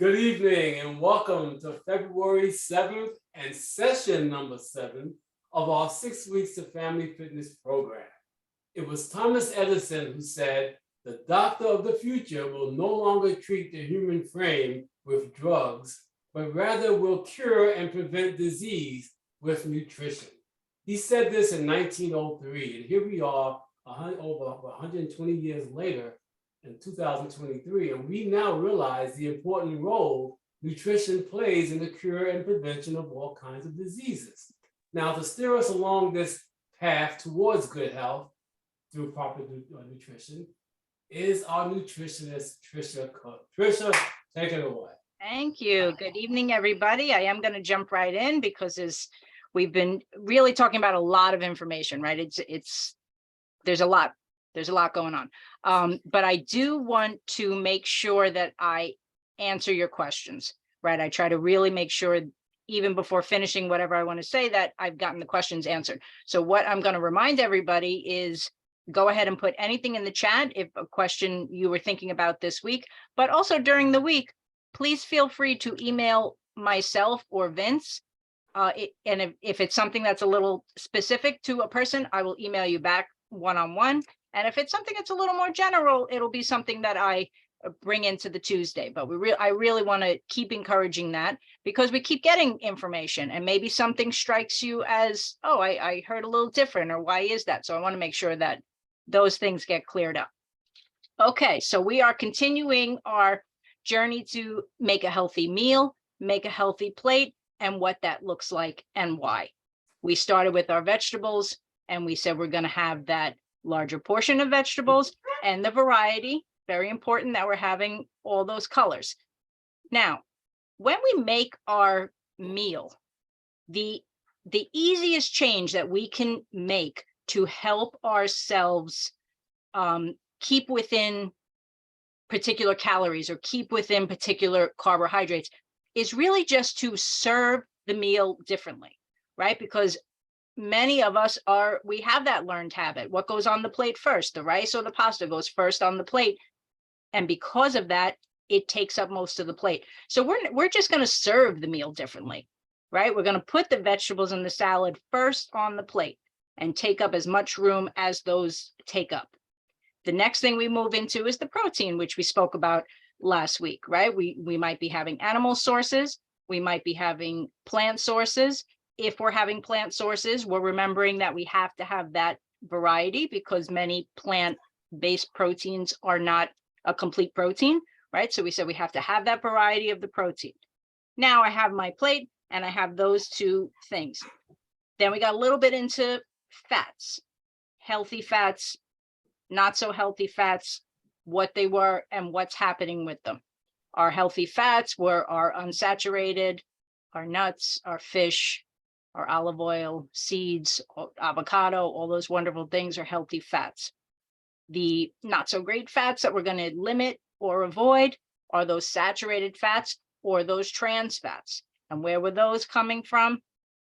Good evening and welcome to February 7th and session number 7 of our 6 Weeks of Family Fitness program. It was Thomas Edison who said, "The doctor of the future will no longer treat the human frame with drugs, but rather will cure and prevent disease with nutrition." He said this in 1903, and here we are over 120 years later in 2023, and we now realize the important role nutrition plays in the cure and prevention of all kinds of diseases. Now, to steer us along this path towards good health through proper nutrition is our nutritionist, Trisha Cook. Trisha, take it away. Thank you. Good evening, everybody. I am going to jump right in because we've been really talking about a lot of information, right? There's a lot going on. But I do want to make sure that I answer your questions, right? I try to really make sure, even before finishing whatever I want to say, that I've gotten the questions answered. So what I'm going to remind everybody is go ahead and put anything in the chat if a question you were thinking about this week, but also during the week, please feel free to email myself or Vince. And if it's something that's a little specific to a person, I will email you back one-on-one. And if it's something that's a little more general, it'll be something that I bring into the Tuesday. But I really want to keep encouraging that because we keep getting information and maybe something strikes you as, oh, I heard a little different, or why is that? So I want to make sure that those things get cleared up. Okay, so we are continuing our journey to make a healthy meal, make a healthy plate, and what that looks like and why. We started with our vegetables and we said we're going to have that larger portion of vegetables and the variety. Very important that we're having all those colors. Now, when we make our meal, the easiest change that we can make to help ourselves keep within particular calories or keep within particular carbohydrates is really just to serve the meal differently, right? Because many of us we have that learned habit. What goes on the plate first? The rice or the pasta goes first on the plate. And because of that, it takes up most of the plate. So we're just going to serve the meal differently, right? We're going to put the vegetables and the salad first on the plate and take up as much room as those take up. The next thing we move into is the protein, which we spoke about last week, right? We might be having animal sources. We might be having plant sources. If we're having plant sources, we're remembering that we have to have that variety because many plant-based proteins are not a complete protein, right? So we said we have to have that variety of the protein. Now I have my plate and I have those two things. Then we got a little bit into fats, healthy fats, not so healthy fats, what they were and what's happening with them. Our healthy fats were our unsaturated, our nuts, our fish, our olive oil, seeds, avocado, all those wonderful things are healthy fats. The not so great fats that we're going to limit or avoid are those saturated fats or those trans fats. And where were those coming from?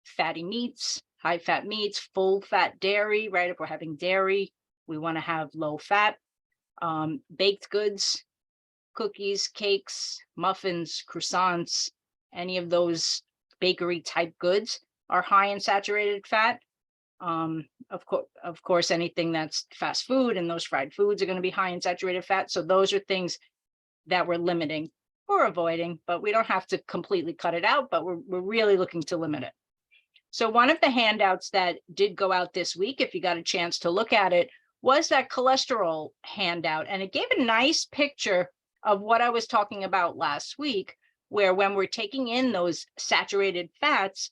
Fatty meats, high fat meats, full fat dairy, right? If we're having dairy, we want to have low fat. Baked goods, cookies, cakes, muffins, croissants, any of those bakery type goods are high in saturated fat. Of course, anything that's fast food and those fried foods are going to be high in saturated fat. So those are things that we're limiting or avoiding, but we don't have to completely cut it out, but we're really looking to limit it. So one of the handouts that did go out this week, if you got a chance to look at it, was that cholesterol handout. And it gave a nice picture of what I was talking about last week, where when we're taking in those saturated fats,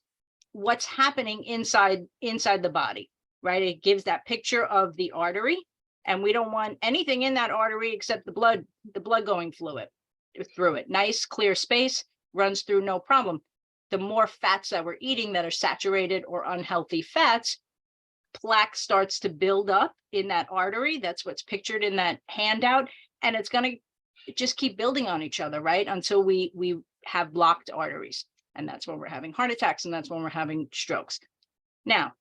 what's happening inside the body, right? It gives that picture of the artery, and we don't want anything in that artery except the blood going through it. Nice, clear space, runs through no problem. The more fats that we're eating that are saturated or unhealthy fats, plaque starts to build up in that artery. That's what's pictured in that handout. And it's going to just keep building on each other, right? Until we have blocked arteries. And that's when we're having heart attacks and that's when we're having strokes. Now,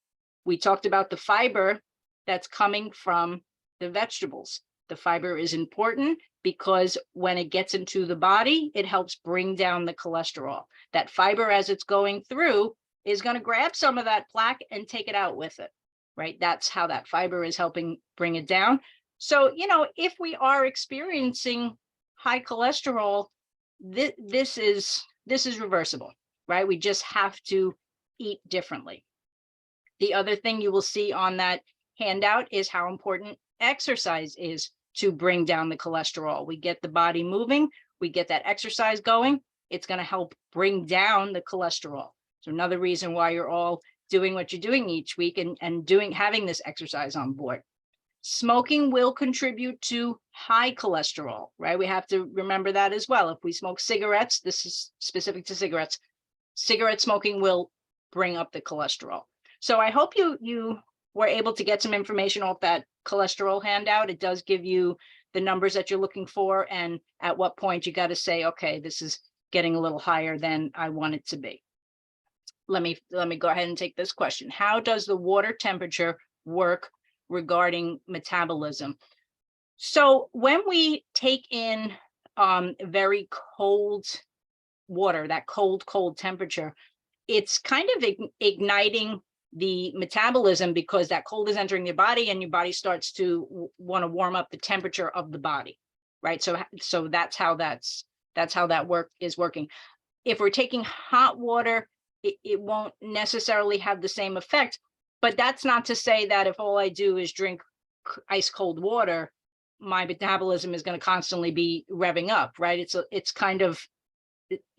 we talked about the fiber that's coming from the vegetables. The fiber is important because when it gets into the body, it helps bring down the cholesterol. That fiber, as it's going through, is going to grab some of that plaque and take it out with it, right? That's how that fiber is helping bring it down. So, if we are experiencing high cholesterol, this is reversible, right? We just have to eat differently. The other thing you will see on that handout is how important exercise is to bring down the cholesterol. We get the body moving, we get that exercise going, it's going to help bring down the cholesterol. So another reason why you're all doing what you're doing each week and having this exercise on board. Smoking will contribute to high cholesterol, right? We have to remember that as well. If we smoke cigarettes, this is specific to cigarettes, cigarette smoking will bring up the cholesterol. So I hope you were able to get some information off that cholesterol handout. It does give you the numbers that you're looking for and at what point you got to say, okay, this is getting a little higher than I want it to be. Let me go ahead and take this question. How does the water temperature work regarding metabolism? So when we take in very cold water, that cold temperature, it's kind of igniting the metabolism because that cold is entering your body and your body starts to want to warm up the temperature of the body, right? So that's how that is working. If we're taking hot water, it won't necessarily have the same effect, but that's not to say that if all I do is drink ice cold water, my metabolism is going to constantly be revving up, right? It's kind of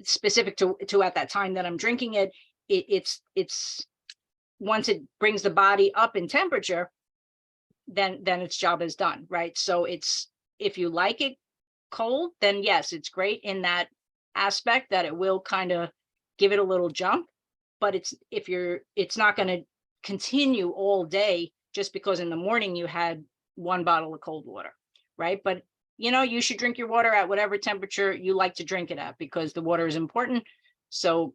specific to at that time that I'm drinking it. It's once it brings the body up in temperature, then its job is done, right? So if you like it cold, then yes, it's great in that aspect that it will kind of give it a little jump, but it's not going to continue all day just because in the morning you had one bottle of cold water, right? But you should drink your water at whatever temperature you like to drink it at because the water is important. So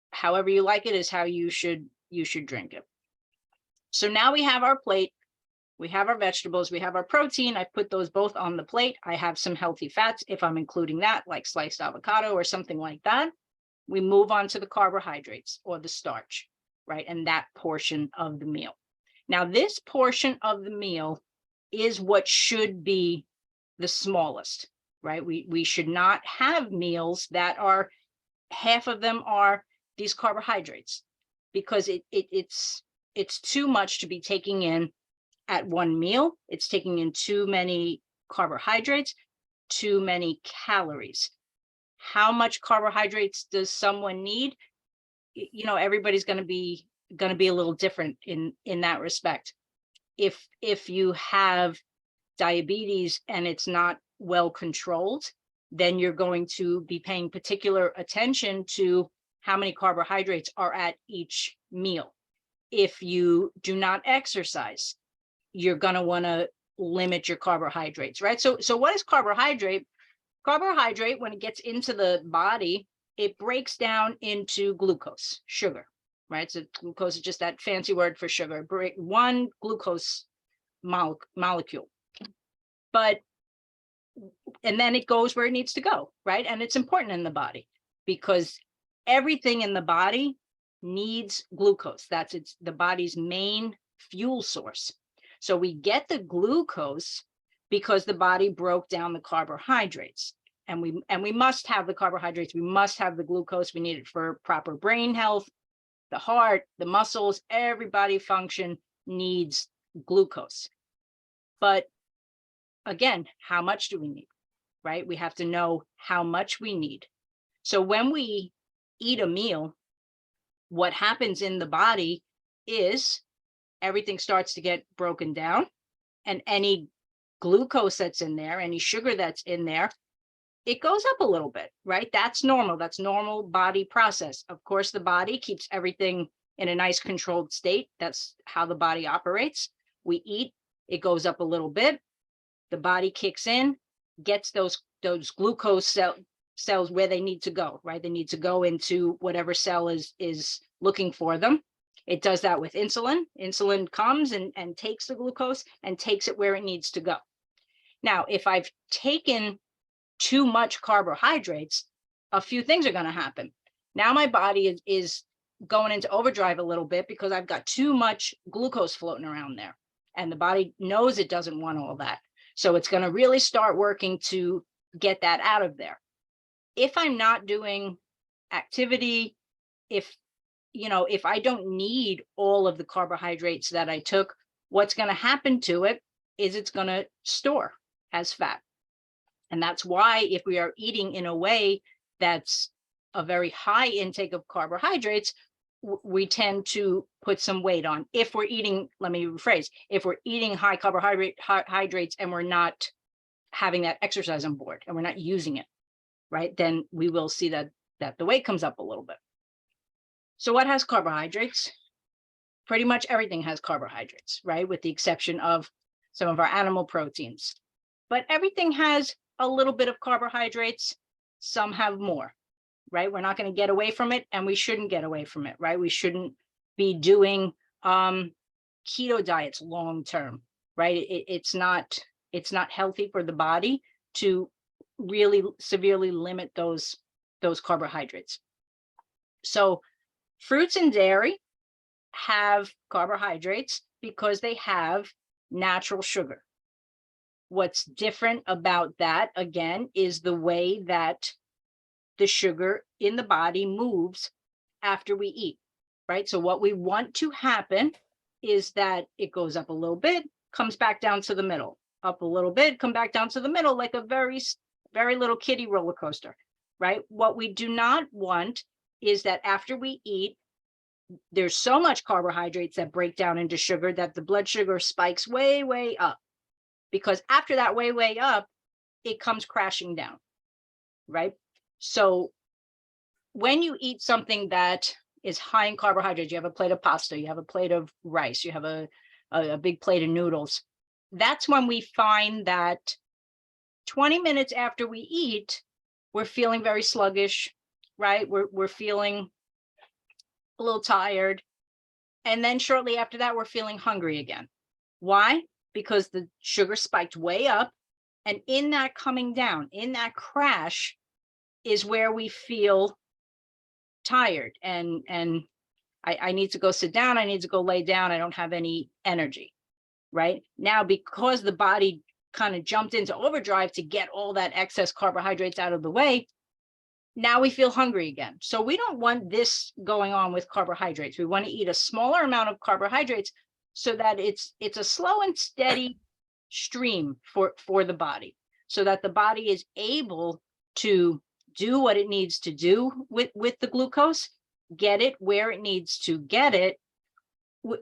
however you like it is how you should drink it. So now we have our plate, we have our vegetables, we have our protein. I put those both on the plate. I have some healthy fats if I'm including that, like sliced avocado or something like that. We move on to the carbohydrates or the starch, right? And that portion of the meal. Now, this portion of the meal is what should be the smallest, right? We should not have meals that are half of them are these carbohydrates because it's too much to be taking in at one meal. It's taking in too many carbohydrates, too many calories. How much carbohydrates does someone need? Everybody's going to be a little different in that respect. If you have diabetes and it's not well controlled, then you're going to be paying particular attention to how many carbohydrates are at each meal. If you do not exercise, you're going to want to limit your carbohydrates, right? So what is carbohydrate? Carbohydrate, when it gets into the body, it breaks down into glucose, sugar, right? So glucose is just that fancy word for sugar. Break one glucose molecule. And then it goes where it needs to go, right? And it's important in the body because everything in the body needs glucose. It's the body's main fuel source. So we get the glucose because the body broke down the carbohydrates. And we must have the carbohydrates. We must have the glucose. We need it for proper brain health, the heart, the muscles, every body function needs glucose. But again, how much do we need, right? We have to know how much we need. So when we eat a meal, what happens in the body is everything starts to get broken down, and any glucose that's in there, any sugar that's in there, it goes up a little bit, right? That's normal. That's normal body process. Of course, the body keeps everything in a nice controlled state. That's how the body operates. We eat, it goes up a little bit. The body kicks in, gets those glucose cells where they need to go, right? They need to go into whatever cell is looking for them. It does that with insulin. Insulin comes and takes the glucose and takes it where it needs to go. Now, if I've taken too much carbohydrates, a few things are going to happen. Now my body is going into overdrive a little bit because I've got too much glucose floating around there. And the body knows it doesn't want all that. So it's going to really start working to get that out of there. If I'm not doing activity, if I don't need all of the carbohydrates that I took, what's going to happen to it is it's going to store as fat. And that's why if we are eating in a way that's a very high intake of carbohydrates, we tend to put some weight on. If we're eating, let me rephrase, if we're eating high carbohydrates and we're not having that exercise on board and we're not using it, right, then we will see that the weight comes up a little bit. So what has carbohydrates? Pretty much everything has carbohydrates, right? With the exception of some of our animal proteins. But everything has a little bit of carbohydrates. Some have more, right? We're not going to get away from it, and we shouldn't get away from it, right? We shouldn't be doing keto diets long term, right? It's not healthy for the body to really severely limit those carbohydrates. So fruits and dairy have carbohydrates because they have natural sugar. What's different about that, again, is the way that the sugar in the body moves after we eat, right? So what we want to happen is that it goes up a little bit, comes back down to the middle, up a little bit, come back down to the middle, like a very, very little kiddie roller coaster, right? What we do not want is that after we eat, there's so much carbohydrates that break down into sugar that the blood sugar spikes way, way up. Because after that way, way up, it comes crashing down, right? So when you eat something that is high in carbohydrates, you have a plate of pasta, you have a plate of rice, you have a big plate of noodles. That's when we find that 20 minutes after we eat, we're feeling very sluggish, right? We're feeling a little tired. And then shortly after that, we're feeling hungry again. Why? Because the sugar spiked way up. And in that coming down, in that crash, is where we feel tired and I need to go sit down. I need to go lay down. I don't have any energy, right? Now, because the body kind of jumped into overdrive to get all that excess carbohydrates out of the way, now we feel hungry again. So we don't want this going on with carbohydrates. We want to eat a smaller amount of carbohydrates so that it's a slow and steady stream for the body, so that the body is able to do what it needs to do with the glucose, get it where it needs to get it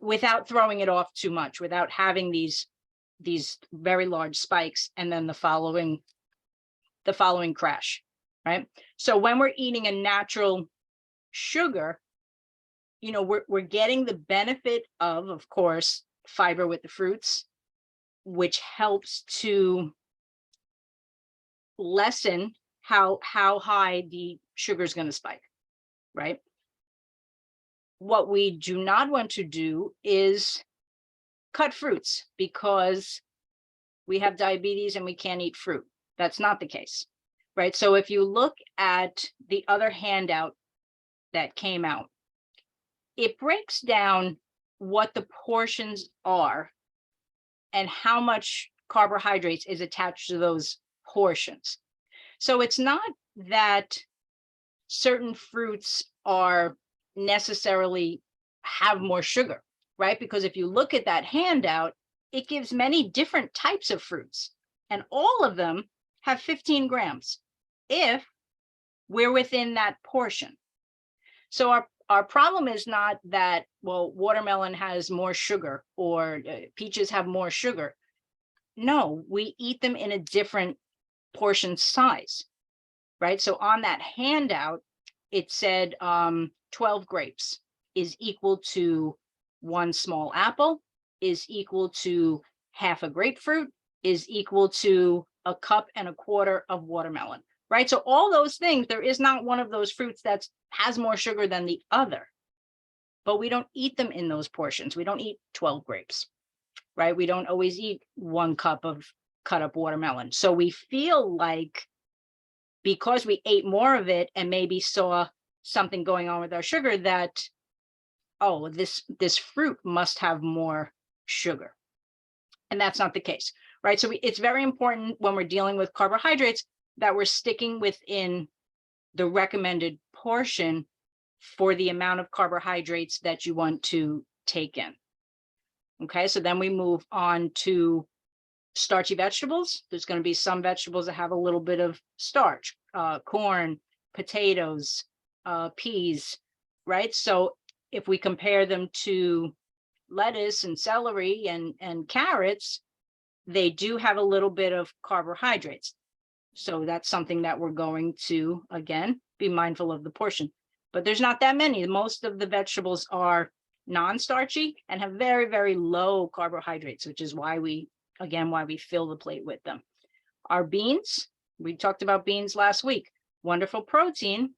without throwing it off too much, without having these very large spikes and then the following crash, right? So when we're eating a natural sugar, we're getting the benefit of course, fiber with the fruits, which helps to lessen how high the sugar is going to spike, right? What we do not want to do is cut fruits because we have diabetes and we can't eat fruit. That's not the case, right? So if you look at the other handout that came out, it breaks down what the portions are and how much carbohydrates is attached to those portions. So it's not that certain fruits are necessarily have more sugar, right? Because if you look at that handout, it gives many different types of fruits, and all of them have 15 grams if we're within that portion. So our problem is not that, well, watermelon has more sugar or peaches have more sugar. No, we eat them in a different portion size, right? So on that handout, it said 12 grapes is equal to 1 small apple, is equal to half a grapefruit, is equal to 1.25 cups of watermelon, right? So all those things, there is not one of those fruits that has more sugar than the other, but we don't eat them in those portions. We don't eat 12 grapes, right? We don't always eat 1 cup of cut up watermelon. So we feel like because we ate more of it and maybe saw something going on with our sugar that, oh, this fruit must have more sugar. And that's not the case, right? So it's very important when we're dealing with carbohydrates that we're sticking within the recommended portion for the amount of carbohydrates that you want to take in. Okay, so then we move on to starchy vegetables. There's going to be some vegetables that have a little bit of starch, corn, potatoes, peas, right? So if we compare them to lettuce and celery and carrots, they do have a little bit of carbohydrates. So that's something that we're going to, again, be mindful of the portion. But there's not that many. Most of the vegetables are non-starchy and have very, very low carbohydrates, which is why we fill the plate with them. Our beans, we talked about beans last week, wonderful protein,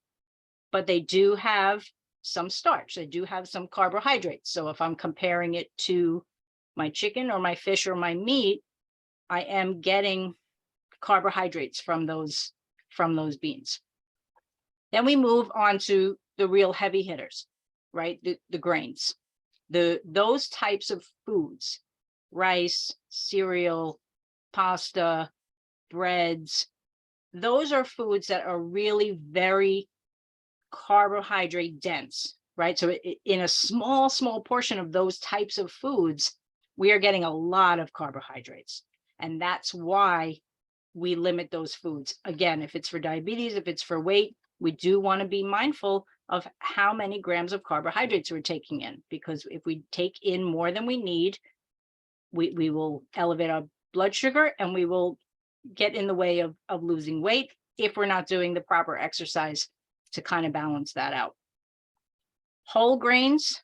but they do have some starch. They do have some carbohydrates. So if I'm comparing it to my chicken or my fish or my meat, I am getting carbohydrates from those beans. Then we move on to the real heavy hitters, right? The grains, those types of foods, rice, cereal, pasta, breads. Those are foods that are really very carbohydrate dense, right? So in a small portion of those types of foods, we are getting a lot of carbohydrates. And that's why we limit those foods. Again, if it's for diabetes, if it's for weight, we do want to be mindful of how many grams of carbohydrates we're taking in, because if we take in more than we need, we will elevate our blood sugar and we will get in the way of losing weight if we're not doing the proper exercise to kind of balance that out. Whole grains,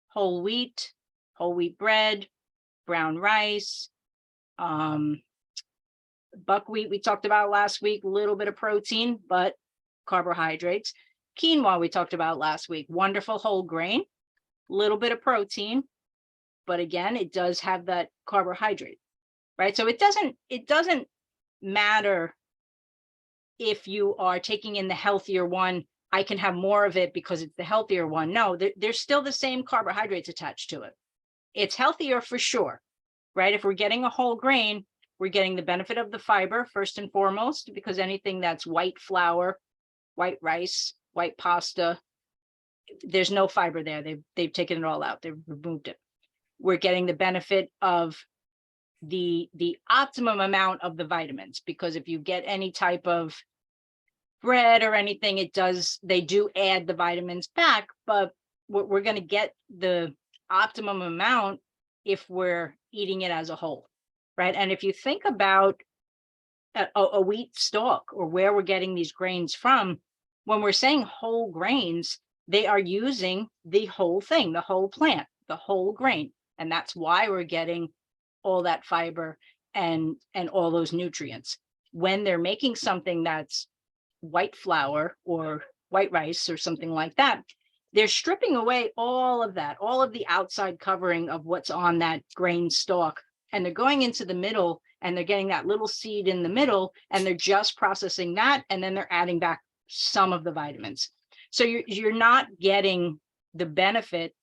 whole wheat bread, brown rice, buckwheat we talked about last week, a little bit of protein, but carbohydrates. Quinoa we talked about last week, wonderful whole grain, little bit of protein, but again, it does have that carbohydrate, right? So it doesn't matter if you are taking in the healthier one, I can have more of it because it's the healthier one. No, there's still the same carbohydrates attached to it. It's healthier for sure, right? If we're getting a whole grain, we're getting the benefit of the fiber first and foremost, because anything that's white flour, white rice, white pasta, there's no fiber there. They've taken it all out. They've removed it. We're getting the benefit of the optimum amount of the vitamins, because if you get any type of bread or anything, they do add the vitamins back, but we're going to get the optimum amount if we're eating it as a whole, right? And if you think about a wheat stalk or where we're getting these grains from, when we're saying whole grains, they are using the whole thing, the whole plant, the whole grain. And that's why we're getting all that fiber and all those nutrients. When they're making something that's white flour or white rice or something like that, they're stripping away all of that, all of the outside covering of what's on that grain stalk. And they're going into the middle and they're getting that little seed in the middle and they're just processing that. And then they're adding back some of the vitamins. So you're not getting the benefit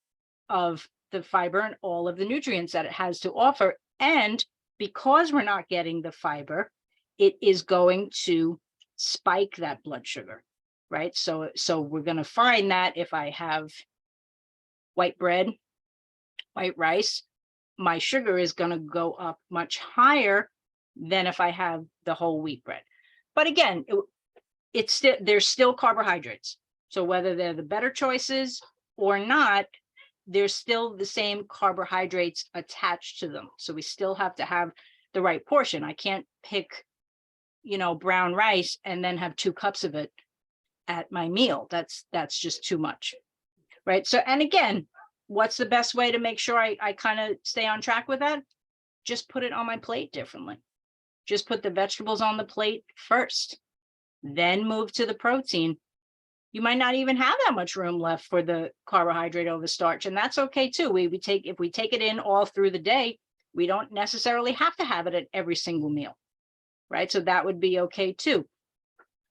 of the fiber and all of the nutrients that it has to offer. And because we're not getting the fiber, it is going to spike that blood sugar, right? So we're going to find that if I have white bread, white rice, my sugar is going to go up much higher than if I have the whole wheat bread. But again, there's still carbohydrates. So whether they're the better choices or not, there's still the same carbohydrates attached to them. So we still have to have the right portion. I can't pick, brown rice and then have 2 cups of it at my meal. That's just too much, right? So, and again, what's the best way to make sure I kind of stay on track with that? Just put it on my plate differently. Just put the vegetables on the plate first, then move to the protein. You might not even have that much room left for the carbohydrate over starch, and that's okay too. If we take it in all through the day, we don't necessarily have to have it at every single meal, right? So that would be okay too.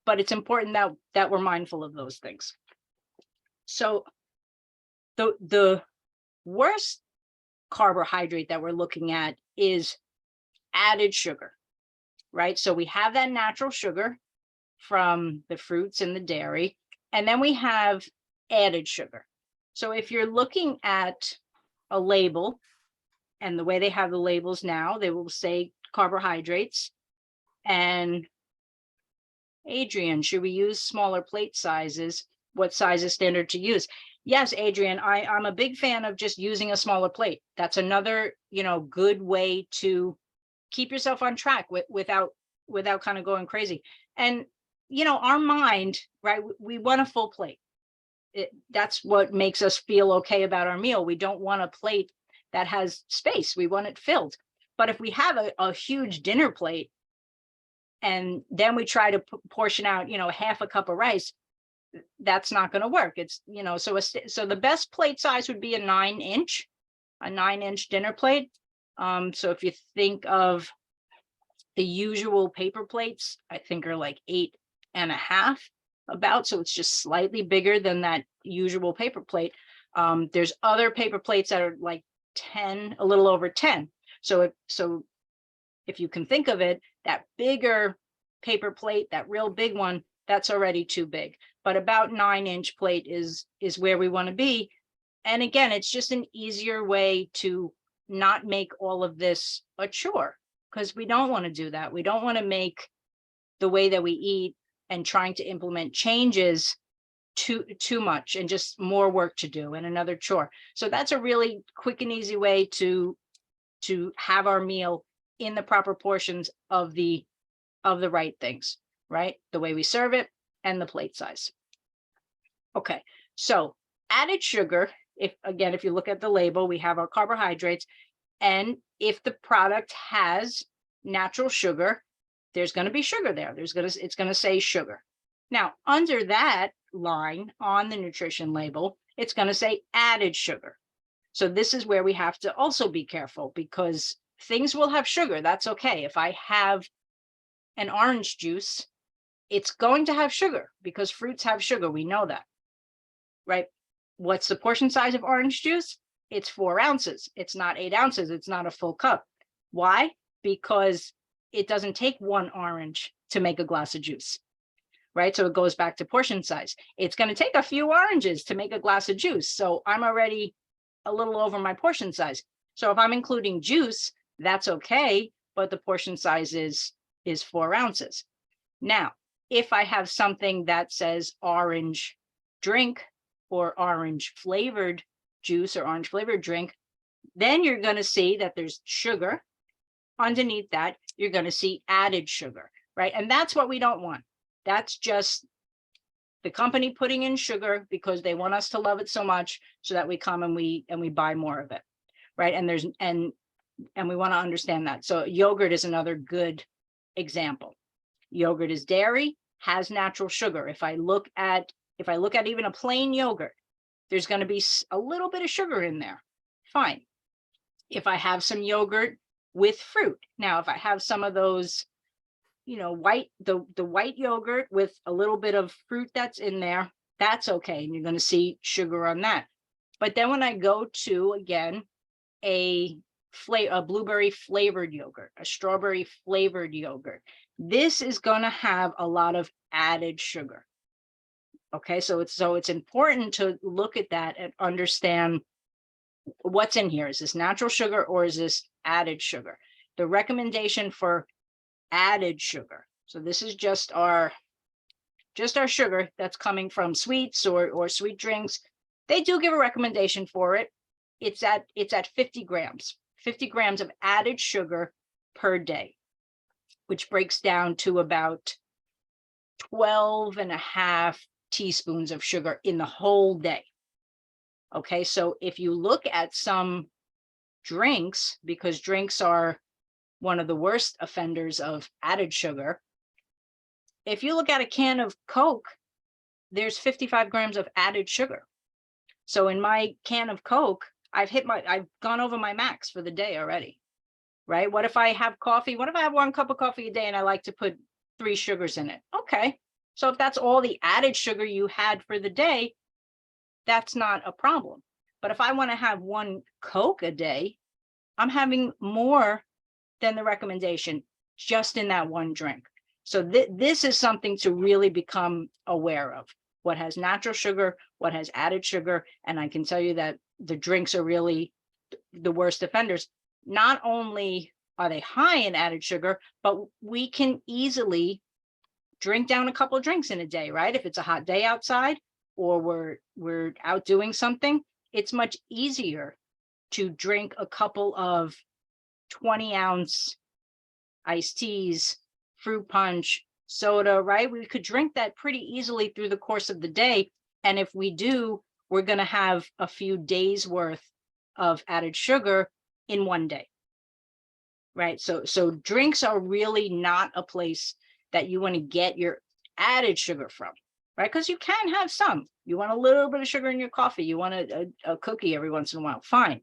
but it's important that we're mindful of those things. So the worst carbohydrate that we're looking at is added sugar, right? So we have that natural sugar from the fruits and the dairy, and then we have added sugar. So if you're looking at a label, and the way they have the labels now, they will say carbohydrates. And Adrian, should we use smaller plate sizes? What size is standard to use? Yes, Adrian, I'm a big fan of just using a smaller plate. That's another, good way to keep yourself on track without kind of going crazy. And, our mind, right? We want a full plate. That's what makes us feel okay about our meal. We don't want a plate that has space. We want it filled. But if we have a huge dinner plate and then we try to portion out, half a cup of rice, that's not going to work. It's, so the best plate size would be a 9-inch dinner plate. So if you think of the usual paper plates, I think are like 8.5 about. So it's just slightly bigger than that usual paper plate. There's other paper plates that are like 10, a little over 10. So if you can think of it, that bigger paper plate, that real big one, that's already too big. But about 9-inch plate is where we want to be. And again, it's just an easier way to not make all of this a chore, because we don't want to do that. We don't want to make the way that we eat and trying to implement changes too much and just more work to do and another chore. So that's a really quick and easy way to have our meal in the proper portions of the right things, right? The way we serve it and the plate size. Okay, so added sugar, if you look at the label, we have our carbohydrates, and if the product has natural sugar, there's going to be sugar there. It's going to say sugar. Now, under that line on the nutrition label, it's going to say added sugar. So this is where we have to also be careful, because things will have sugar. That's okay. If I have an orange juice, it's going to have sugar because fruits have sugar. We know that, right? What's the portion size of orange juice? It's 4 ounces. It's not 8 ounces. It's not a full cup. Why? Because it doesn't take 1 orange to make a glass of juice, right? So it goes back to portion size. It's going to take a few oranges to make a glass of juice. So I'm already a little over my portion size. So if I'm including juice, that's okay, but the portion size is 4 ounces. Now, if I have something that says orange drink or orange flavored juice or orange flavored drink, then you're going to see that there's sugar. Underneath that, you're going to see added sugar, right? And that's what we don't want. That's just the company putting in sugar because they want us to love it so much, so that we come and we buy more of it, right? And we want to understand that. So yogurt is another good example. Yogurt is dairy, has natural sugar. If I look at even a plain yogurt, there's going to be a little bit of sugar in there. Fine. If I have some yogurt with fruit, now if I have some of those, the white yogurt with a little bit of fruit that's in there, that's okay. And you're going to see sugar on that. But then when I go to, again, a blueberry flavored yogurt, a strawberry flavored yogurt, this is going to have a lot of added sugar. Okay, so it's important to look at that and understand what's in here. Is this natural sugar or is this added sugar? The recommendation for added sugar, so this is just our sugar that's coming from sweets or sweet drinks. They do give a recommendation for it. It's at 50 grams of added sugar per day, which breaks down to about 12.5 teaspoons of sugar in the whole day. Okay, so if you look at some drinks, because drinks are one of the worst offenders of added sugar, if you look at a can of Coke, there's 55 grams of added sugar. So in my can of Coke, I've gone over my max for the day already, right? What if I have coffee? What if I have 1 cup of coffee a day and I like to put 3 sugars in it? Okay, So if that's all the added sugar you had for the day, that's not a problem. But if I want to have one Coke a day, I'm having more than the recommendation just in that one drink. So this is something to really become aware of. What has natural sugar, what has added sugar. And I can tell you that the drinks are really the worst offenders. Not only are they high in added sugar, but we can easily drink down a couple of drinks in a day, right? If it's a hot day outside or we're out doing something, it's much easier to drink a couple of 20-ounce iced teas, fruit punch, soda, right? We could drink that pretty easily through the course of the day. And if we do, we're going to have a few days worth of added sugar in one day, right? So drinks are really not a place that you want to get your added sugar from, right? Because you can have some. You want a little bit of sugar in your coffee. You want a cookie every once in a while, fine.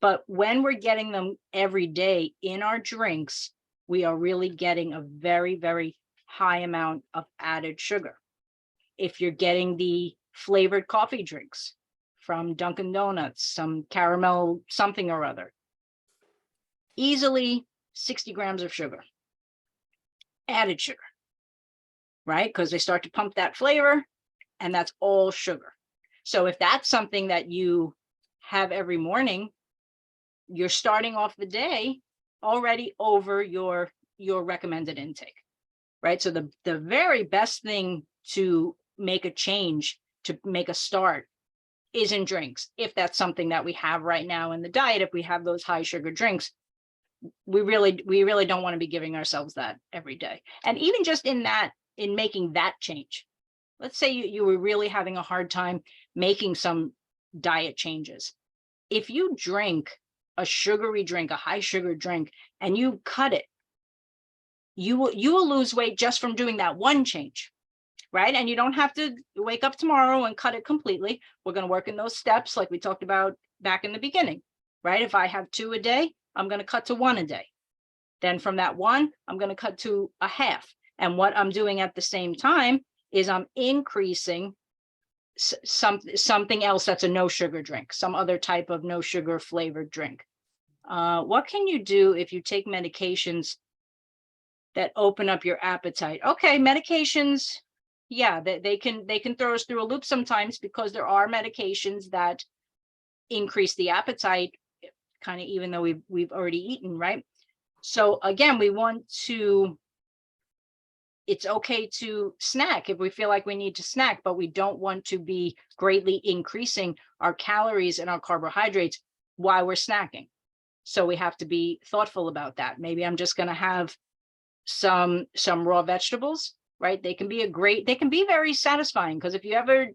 But when we're getting them every day in our drinks, we are really getting a very, very high amount of added sugar. If you're getting the flavored coffee drinks from Dunkin' Donuts, some caramel something or other, easily 60 grams of sugar, added sugar, right? Because they start to pump that flavor and that's all sugar. So if that's something that you have every morning, you're starting off the day already over your recommended intake, right? So the very best thing to make a change, to make a start, is in drinks. If that's something that we have right now in the diet, if we have those high sugar drinks, we really don't want to be giving ourselves that every day. And even just in making that change, let's say you were really having a hard time making some diet changes. If you drink a sugary drink, a high sugar drink, and you cut it, you will lose weight just from doing that one change, right? And you don't have to wake up tomorrow and cut it completely. We're going to work in those steps like we talked about back in the beginning, right? If I have 2 a day, I'm going to cut to 1 a day. Then from that 1, I'm going to cut to a half. And what I'm doing at the same time is I'm increasing something else that's a no sugar drink, some other type of no sugar flavored drink. What can you do if you take medications that open up your appetite? Okay, medications, yeah, they can throw us through a loop sometimes, because there are medications that increase the appetite, kind of even though we've already eaten, right? So again, it's okay to snack if we feel like we need to snack, but we don't want to be greatly increasing our calories and our carbohydrates while we're snacking. So we have to be thoughtful about that. Maybe I'm just going to have some raw vegetables, right? They can be very satisfying, because if you ever,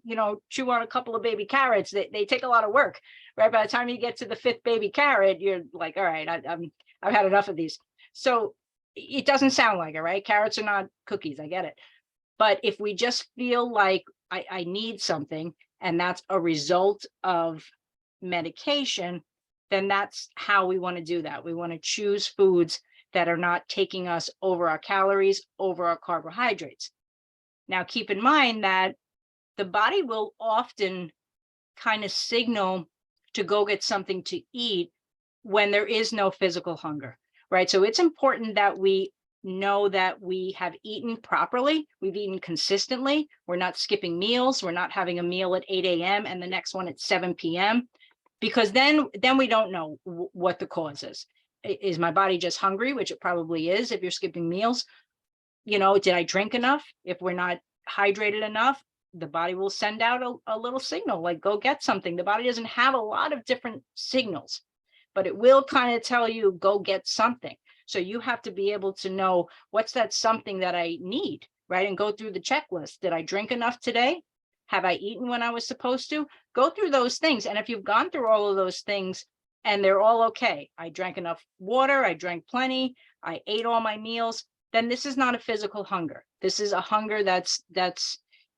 chew on a couple of baby carrots, they take a lot of work, right? By the time you get to the 5th baby carrot, you're like, all right, I've had enough of these. So it doesn't sound like it, right? Carrots are not cookies, I get it. But if we just feel like I need something, and that's a result of medication, then that's how we want to do that. We want to choose foods that are not taking us over our calories, over our carbohydrates. Now, keep in mind that the body will often kind of signal to go get something to eat when there is no physical hunger, right? So it's important that we know that we have eaten properly, we've eaten consistently, we're not skipping meals, we're not having a meal at 8 a.m. and the next one at 7 p.m. Because then we don't know what the cause is. Is my body just hungry, which it probably is if you're skipping meals? Did I drink enough? If we're not hydrated enough, the body will send out a little signal, like go get something. The body doesn't have a lot of different signals, but it will kind of tell you, go get something. So you have to be able to know what's that something that I need, right? And go through the checklist. Did I drink enough today? Have I eaten when I was supposed to? Go through those things. And if you've gone through all of those things and they're all okay, I drank enough water, I drank plenty, I ate all my meals, then this is not a physical hunger. This is a hunger that's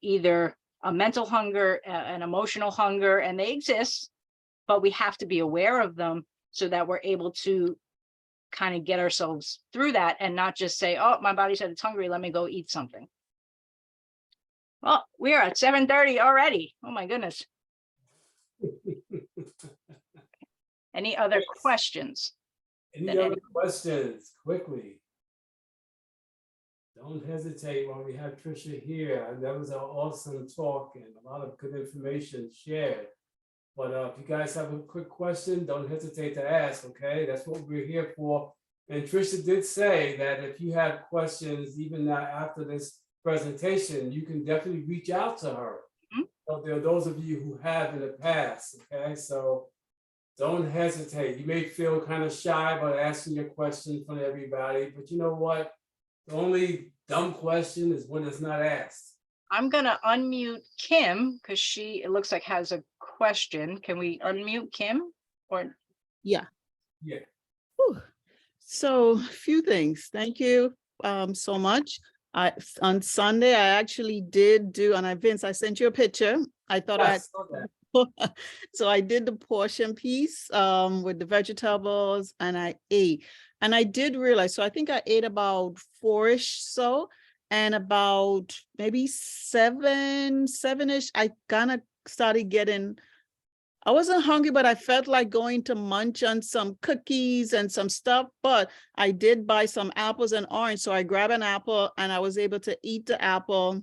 either a mental hunger, an emotional hunger, and they exist, but we have to be aware of them so that we're able to kind of get ourselves through that and not just say, oh, my body said it's hungry, let me go eat something. Well, we are at 7:30 already. Oh, my goodness. Any other questions? Any other questions, quickly? Don't hesitate while we have Tricia here. That was an awesome talk and a lot of good information shared. But if you guys have a quick question, don't hesitate to ask, okay? That's what we're here for. And Tricia did say that if you have questions, even now after this presentation, you can definitely reach out to her. Mhm. So there are those of you who have in the past, okay? So don't hesitate. You may feel kind of shy about asking your question in front of everybody, but you know what? The only dumb question is when it's not asked. I'm gonna unmute Kim because she, it looks like, has a question. Can we unmute Kim? Or Yeah. Yeah. Whew. So a few things. Thank you so much. On Sunday, I actually did do, and Vince, I sent you a picture. I thought I saw that. so I did the portion piece with the vegetables and I ate. And I did realize, so I think I ate about 4-ish so, and about maybe 7-ish, I kind of started getting, I wasn't hungry, but I felt like going to munch on some cookies and some stuff, but I did buy some apples and orange. So I grabbed an apple and I was able to eat the apple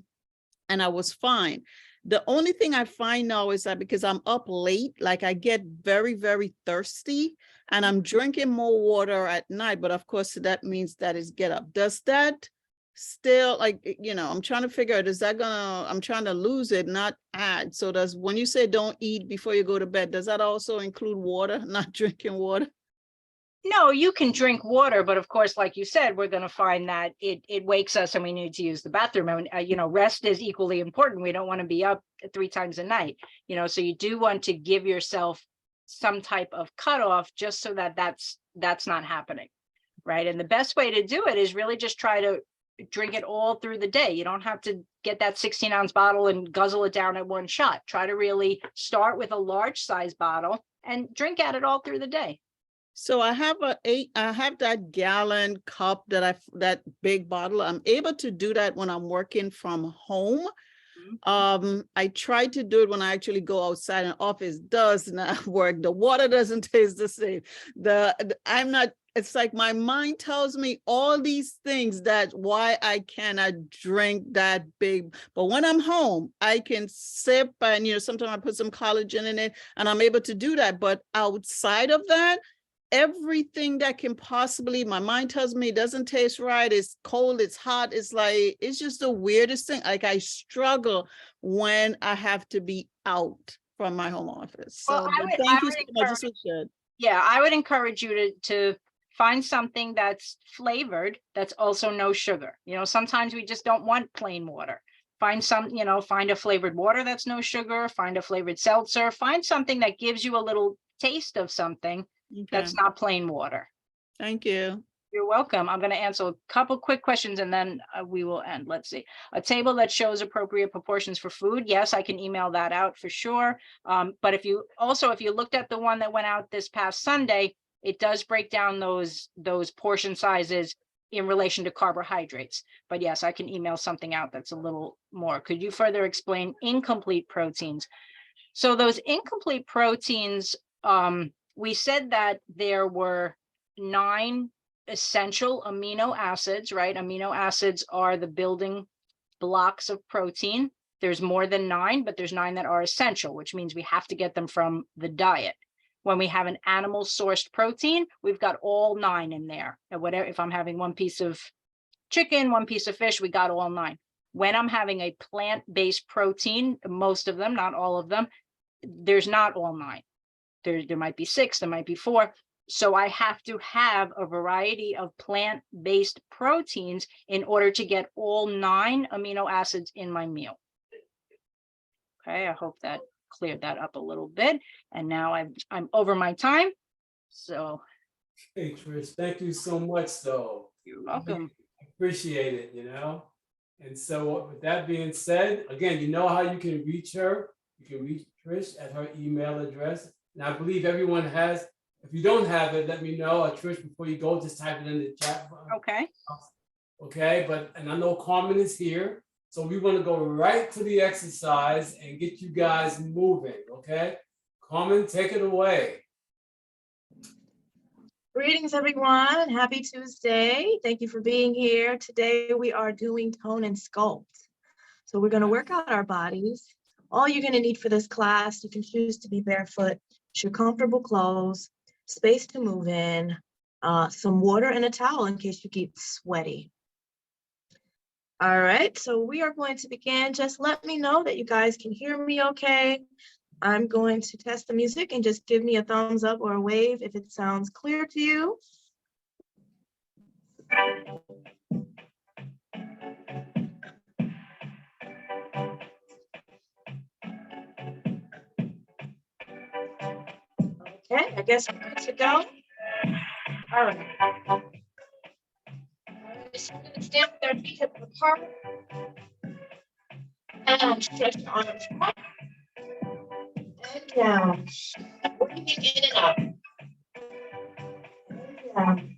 and I was fine. The only thing I find now is that because I'm up late, like I get very, very thirsty and I'm drinking more water at night. But of course, that means that is get up. Does that still, like, I'm trying to figure out, I'm trying to lose it, not add. So when you say don't eat before you go to bed, does that also include water, not drinking water? no, you can drink water, but of course, like you said, we're gonna find that it wakes us and we need to use the bathroom. And rest is equally important. We don't want to be up 3 times a night, so you do want to give yourself some type of cutoff just so that that's not happening, right? And the best way to do it is really just try to drink it all through the day. You don't have to get that 16-ounce bottle and guzzle it down at one shot. Try to really start with a large size bottle and drink at it all through the day. So I have that gallon cup that big bottle. I'm able to do that when I'm working from home. I try to do it when I actually go outside, and office does not work. The water doesn't taste the same. It's like my mind tells me all these things that why I cannot drink that big. But when I'm home, I can sip and, sometimes I put some collagen in it and I'm able to do that. But outside of that, everything that can possibly, my mind tells me it doesn't taste right, it's cold, it's hot, it's just the weirdest thing. Like I struggle when I have to be out from my home office. So thank you so much. This was good. Yeah, I would encourage you to find something that's flavored, that's also no sugar. Sometimes we just don't want plain water. Find find a flavored water that's no sugar, find a flavored seltzer, find something that gives you a little taste of something. Okay. That's not plain water. Thank you. You're welcome. I'm going to answer a couple quick questions and then we will end. Let's see. A table that shows appropriate proportions for food. Yes, I can email that out for sure. But if you looked at the one that went out this past Sunday, it does break down those portion sizes in relation to carbohydrates. But yes, I can email something out that's a little more. Could you further explain incomplete proteins? So those incomplete proteins, we said that there were 9 essential amino acids, right? Amino acids are the building blocks of protein. There's more than 9, but there's 9 that are essential, which means we have to get them from the diet. When we have an animal sourced protein, we've got all 9 in there. And whatever, if I'm having 1 piece of chicken, 1 piece of fish, we got all 9. When I'm having a plant-based protein, most of them, not all of them, there's not all 9. There might be 6, there might be 4. So I have to have a variety of plant-based proteins in order to get all 9 amino acids in my meal. Okay, I hope that cleared that up a little bit. And now I'm over my time. So. Hey, Trish, thank you so much, though. You're welcome. I appreciate it, And so with that being said, again, you know how you can reach her. You can reach Trish at her email address. And I believe everyone has. If you don't have it, let me know. Trish, before you go, just type it in the chat. Okay. Okay, and I know Carmen is here. So we want to go right to the exercise and get you guys moving, okay? Carmen, take it away. Greetings, everyone. Happy Tuesday. Thank you for being here. Today we are doing tone and sculpt. So we're going to work out our bodies. All you're going to need for this class, you can choose to be barefoot, your comfortable clothes, space to move in, some water and a towel in case you get sweaty. All right, so we are going to begin. Just let me know that you guys can hear me okay. I'm going to test the music and just give me a thumbs up or a wave if it sounds clear to you. Okay, I guess we're good to go. All right. All right, so we're going to stand with our feet hip apart and stretch your arms up and down. Breathing in and out. And down.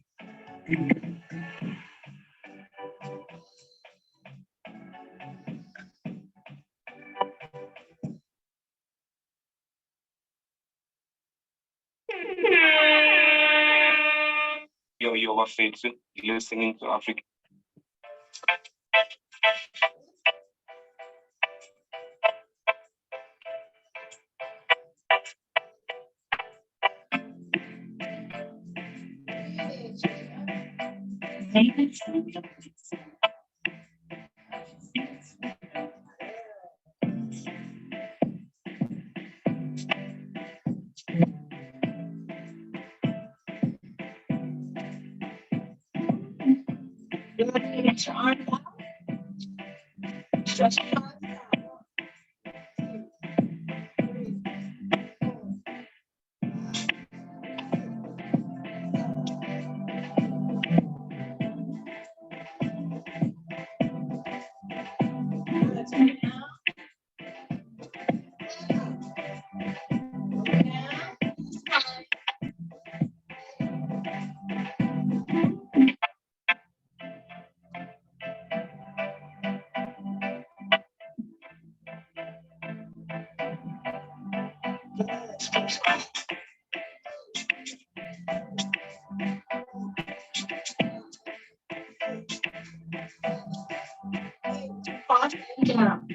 Yo, my favorite. You're listening to Africa. You're going to get your arms out. Stretch your arms out. 1, 2, 3, 4. Down.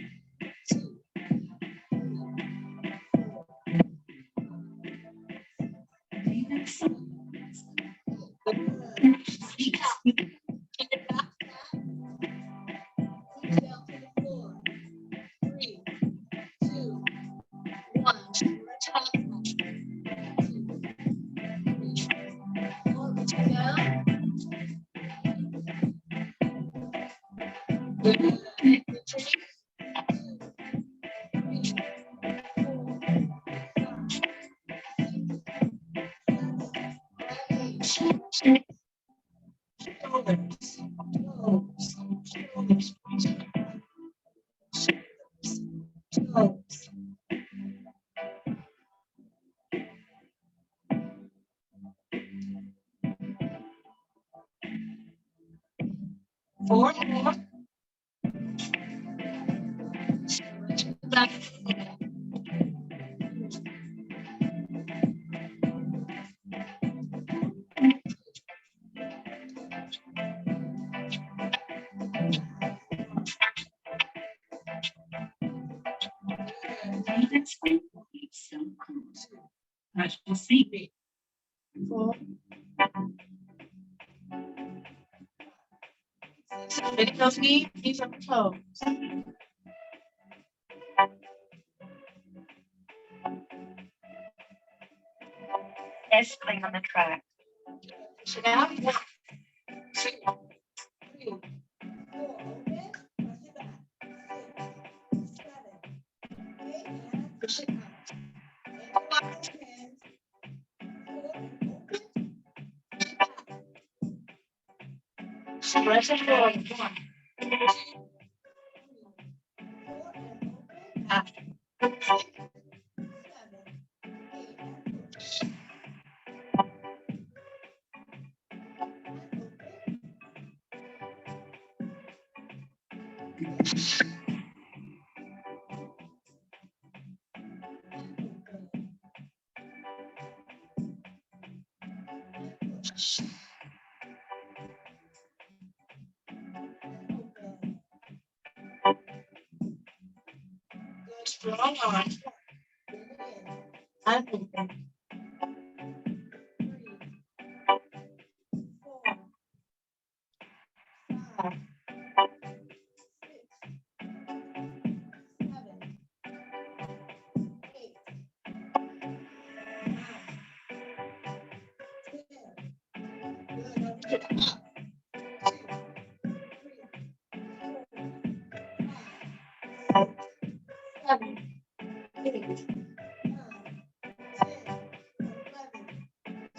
Four more. Back. 4. Bend those knees on the toes. S click on the track. Sit down. 1, 2, 3, 4. Push it out. Stretch it forward. 1, 2, 3. Good, strong arms. And open.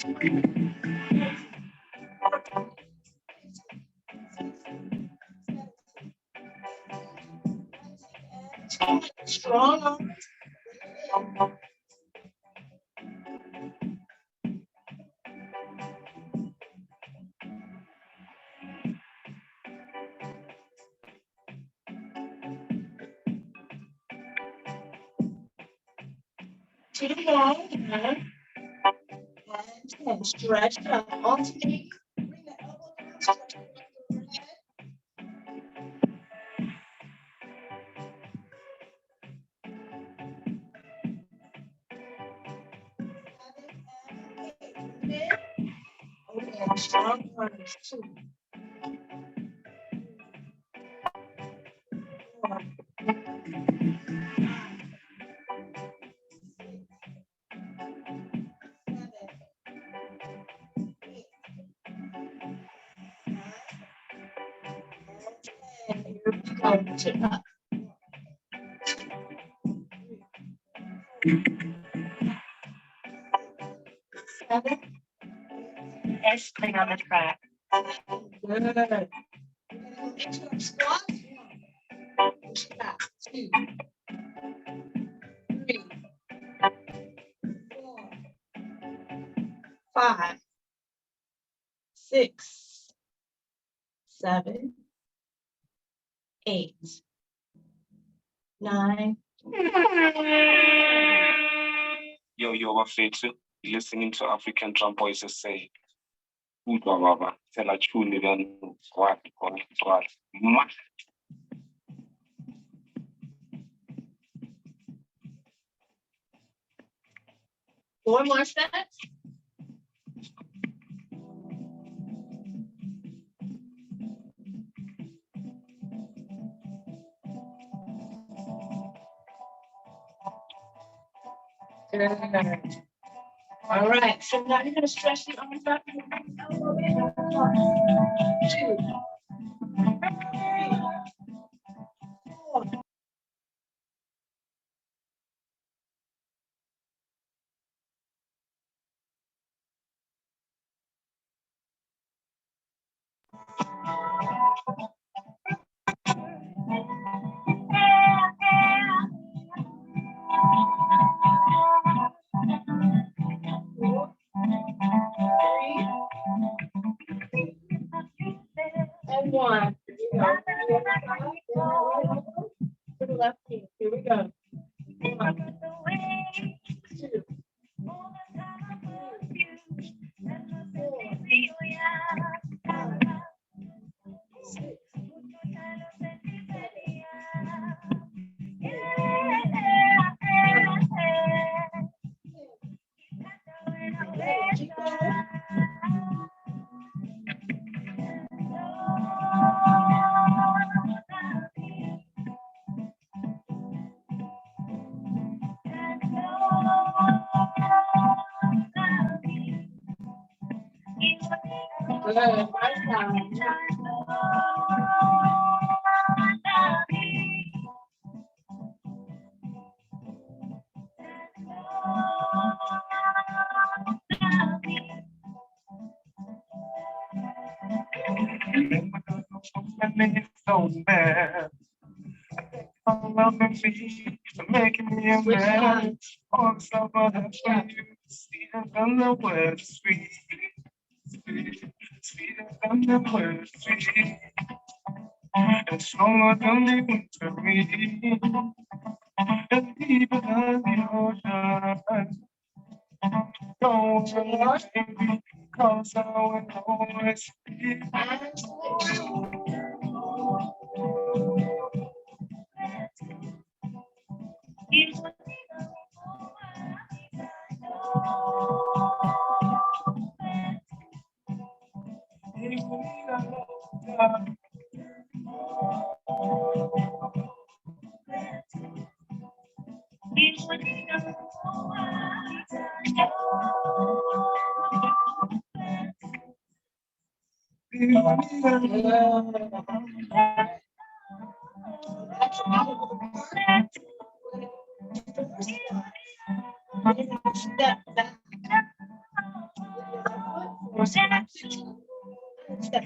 3, 4, 5, strong arms. To the wall, and stretch up. Alternate. Bring the elbow down, stretch it overhead. Okay, strong arms. 2, 4, 5, 6, 7, 8, 9, 10. Here we go. Chin up. 7. Bicycling on the track. Good. Into our squat. 1. Push it back. 2, 3, 4, 5, 6, 7, 8, 9. Yo, bafethu, listening to African drum voices say, "Udwa baba, tela chuni then squat. Ma." One more set. Good. All right, so now you're gonna stretch the arms out. 2, 3, 4. And 1. Here we go. To the left knee. Here we go. 1, 2, 6. Keep going. Good. Right side. So bad. Loving me, making me a man. On some other you see than the word sweet. Sweeter than the word sweet. And stronger than the winter wind. And deeper than the ocean. Don't you baby, 'cause I will always be. Step back. Step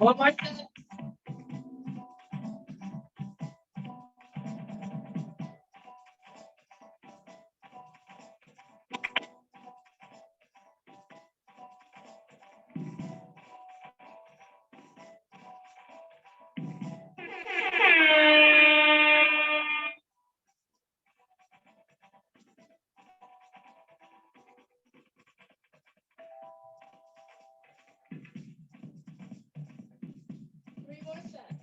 All right. One more time. Three more sets.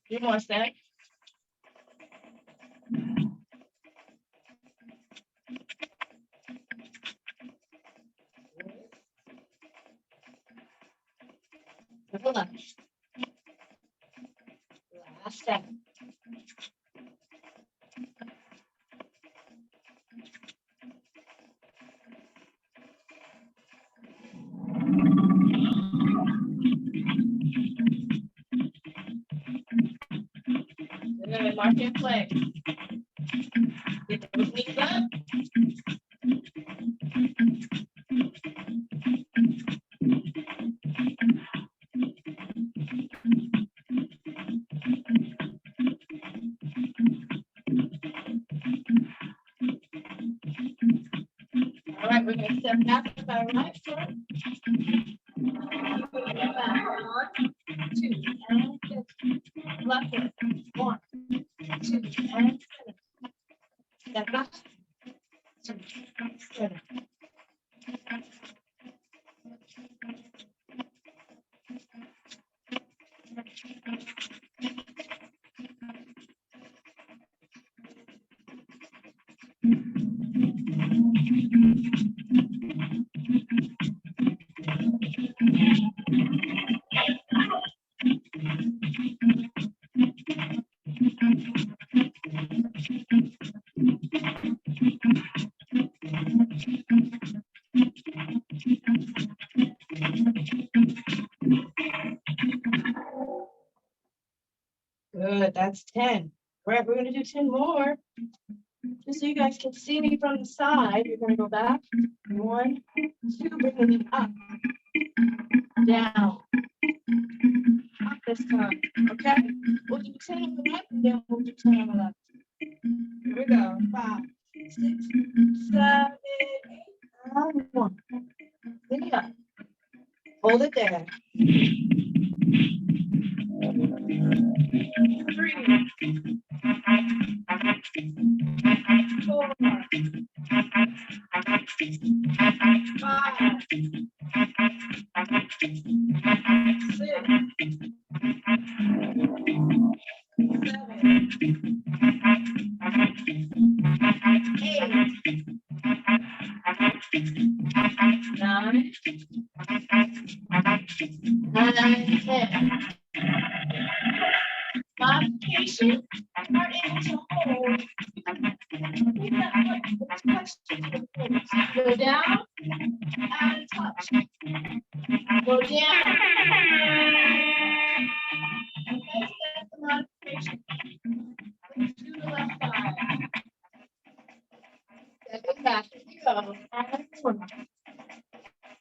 Three more sets. Hold on. Last step. Good, mark your play. Get those knees up. All right, we're gonna step back to our right foot. Back. 1, 2, and left foot. 1, 2, and step back. 2, 7. Good, that's 10. All right, we're gonna do 10 more. Just so you guys can see me from the side, you're gonna go back. 1, 2, bringing it up, down, up this time, okay? We'll do 10 on the right, and then we'll do 10 on the left. Here we go. 5, 6, 7, 8, and 1. Bring it up. Hold it there. 3, 4, 5, 10. Modification are able to hold. Keep that foot touch to the floor. Go down and touch. Go down. Okay, so that's the modification. Let's do the left side. Step it back. Here we go. And 1.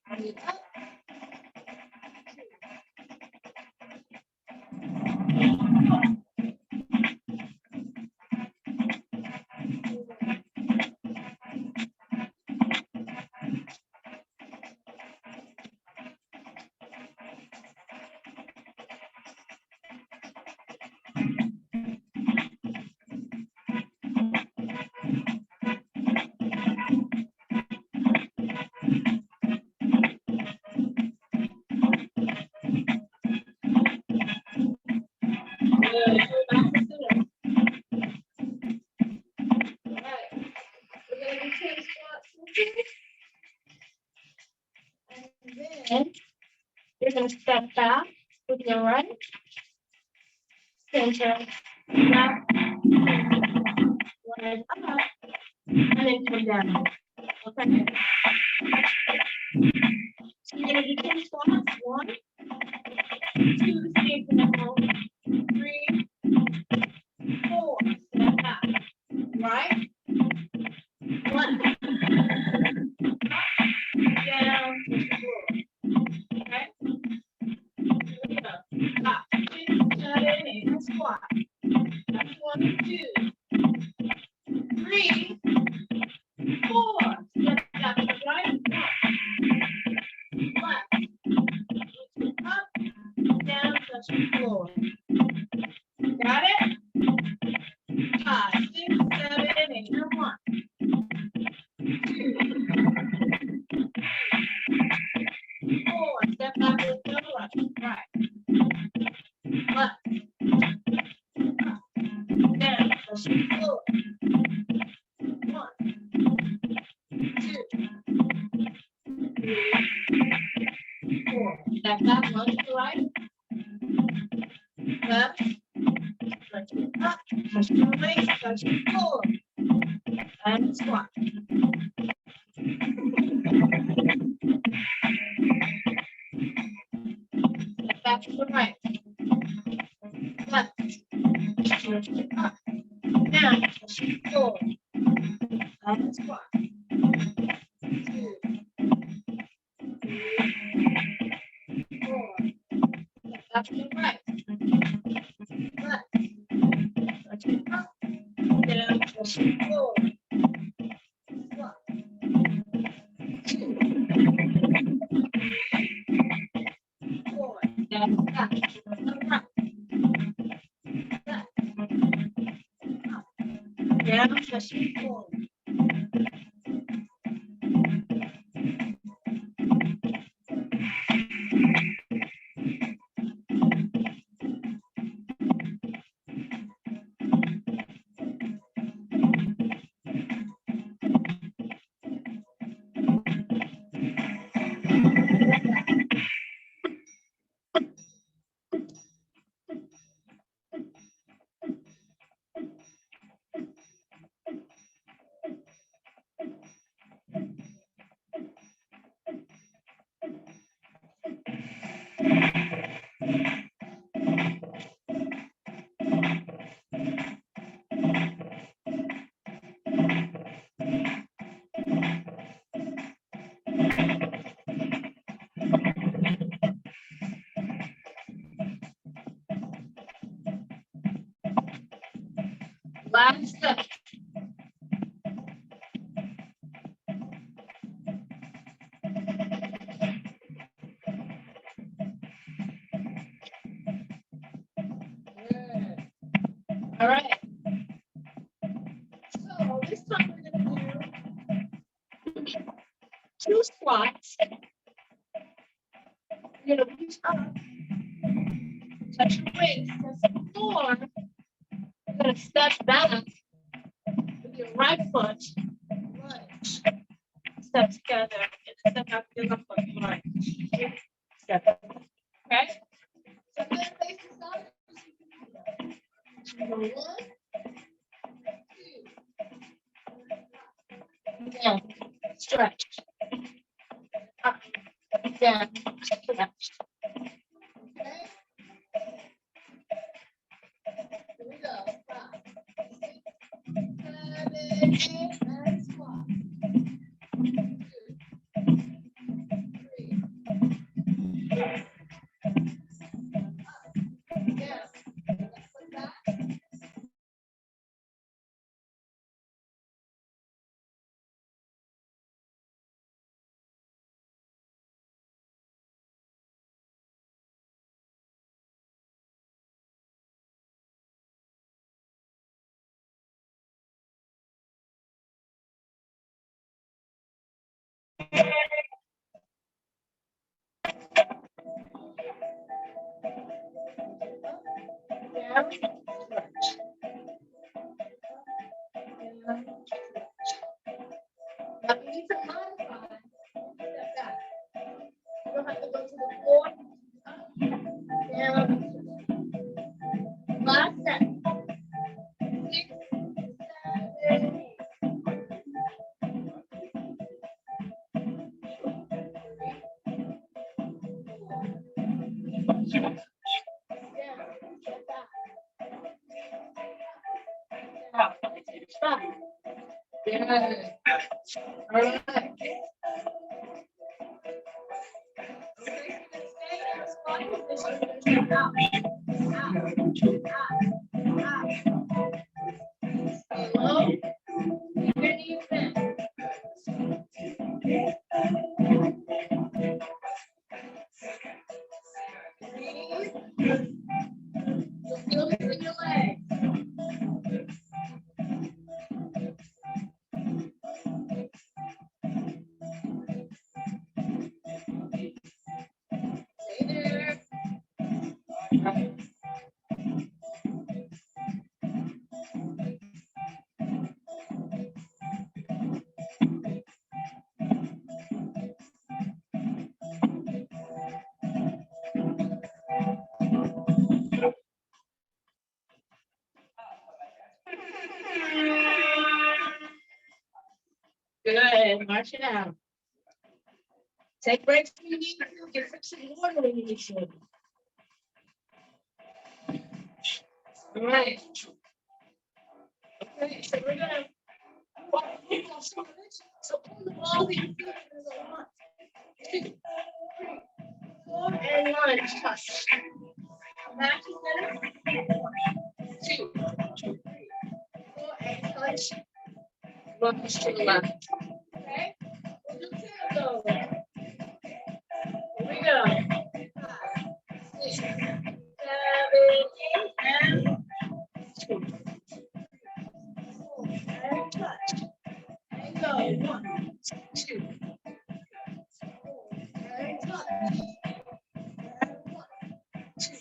Bring it up. 10. You're going to step back with your right, center, left, right, up, and then come down. Okay. So you're going to do 10 squats. 1, 2, stay for the whole. 3, 4, step back. Right, left, down, to the floor. Okay. Here we go. Up, 2, 7, 8, and squat. That's 1, 2, 3, 4. Step back to the right, left, up, down, touch the floor. Got it? 5, 6, 7, 8, and 1, 2, 4. Step back with the left, right, left, up, down, touch the floor. 1, 2, 3, 4. Step back, one to the right, left, touch it up, touch the waist, touch the floor, and squat. Step back to the right, left, touch it up, down, touch the floor, and squat. 2, 3, 4. Step back to the right, left, touch it up, down, touch the floor, squat. 2, 4. Step back to the right, left, up, down, touch the floor. Last step. Good. All right. So this time we're gonna do 2 squats. You're gonna reach up, touch your waist, press the floor. You're gonna step back with your right foot, lunge, step together, and step out with your left foot, lunge, step up. Okay? So then faces up. Number 1, 2. Down, stretch. Up, down, stretch. Okay? Here we go. 5, 6, 7, 8, and squat. 2, 3. Up, down. Let's put back. Down, stretch. Down, stretch. Now we need to modify. Step back. You don't have to go to the floor. Up, down. Last step. 6, 7, 8. Down, step back. Up, stop. Good. All right. Okay, so you're gonna stay in a squat position. Out, out, out. Stay low. Keep your knees bent. Breathe. You'll feel this in your legs. Stay there. Good. March it out. Take breaks when you need to. Get some water when you need to. All right. Okay, so we're gonna walk through our shoulders. So pull the ball with your feet. 1, 2, 3, 4, and lunge. Touch. Back to center. 2, 3, 4, and touch. Lunge to the left. Okay? We'll do 10 of those. Here we go. 5, 6, 7, 8, and 2. And touch. And go. 1, 2. And touch. And 1, 2.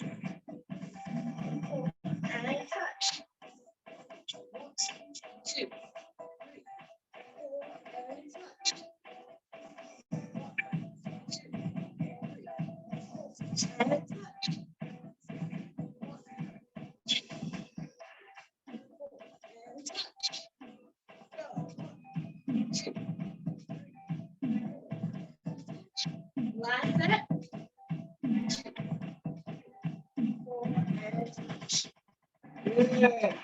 And touch. 1, 2, 3, 4, and touch. 1, 2, 3, 4, and touch. 1, 2, 3, 4, and touch. Go. 1, 2, 3, 4. Last set. 2, 4, and touch. Good.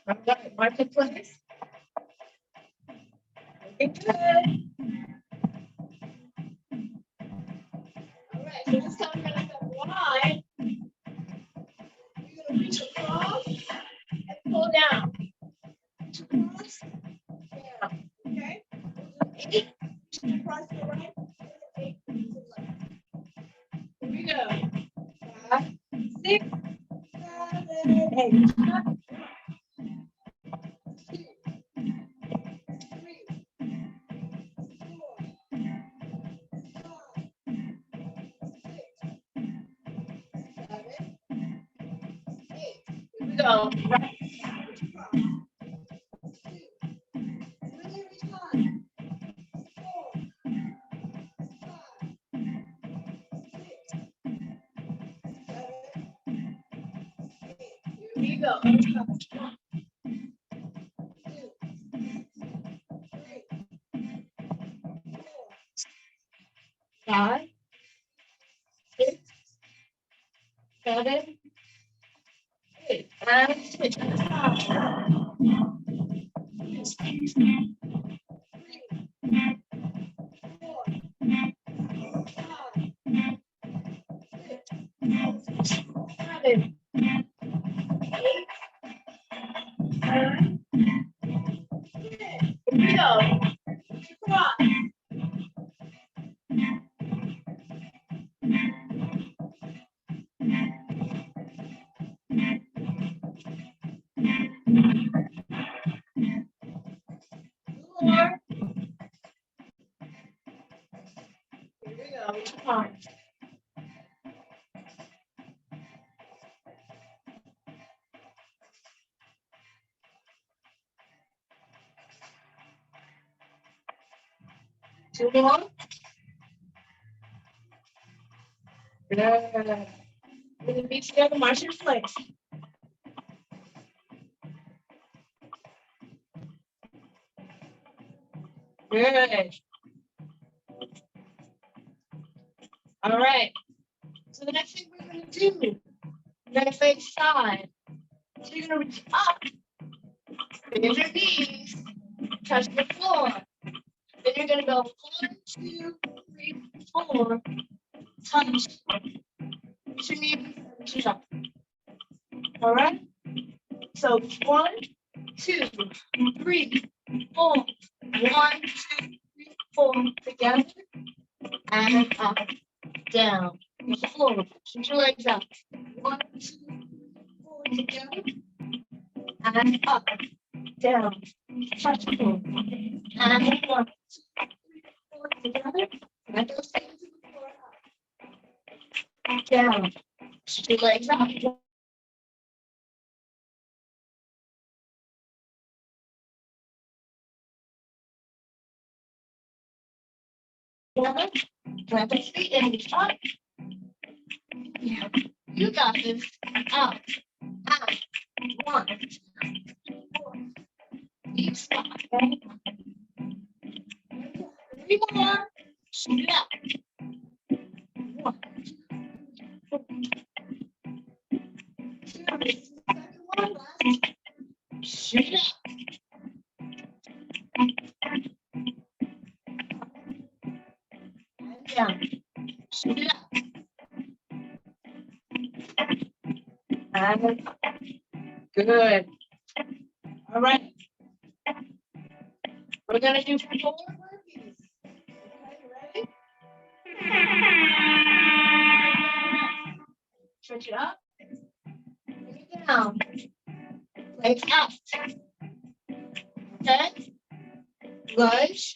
All right, marketplace. Looking good. All right, so this time we're gonna step wide. You're gonna reach across and pull 6, 7, 8. Here we go. Right. 5, 6, 7, 8. And switch. Two more. Good. We're gonna be together, march in place. Good. All right. So the next thing we're gonna do, we're gonna face side. So you're gonna reach up, bend your knees, touch the floor. Then you're gonna go 1, 2, 3, 4, touch. Reach your knees, reach up. All right. So 1, 2, 3, 4. 1, 2, 3, 4 together. And up, down. Use the floor. Shoot your legs up. 1, 2, 4 together. And up, down. Touch the floor. And 1, 2, 3, 4 together. And those things to the floor up. Down. Shoot your legs up. Together. Plant those feet and reach up. Yeah. You got this. Up. Out. 1, 2, 4. Deep spot. Okay. 3 more. Shoot it up. 1, 2, 2. One last. Shoot it up. And down. Shoot it up. And up. Good. All right. We're gonna do 4 burpees. Okay, ready? Stretch it up. Bring it down. Legs up. Okay. Lunge.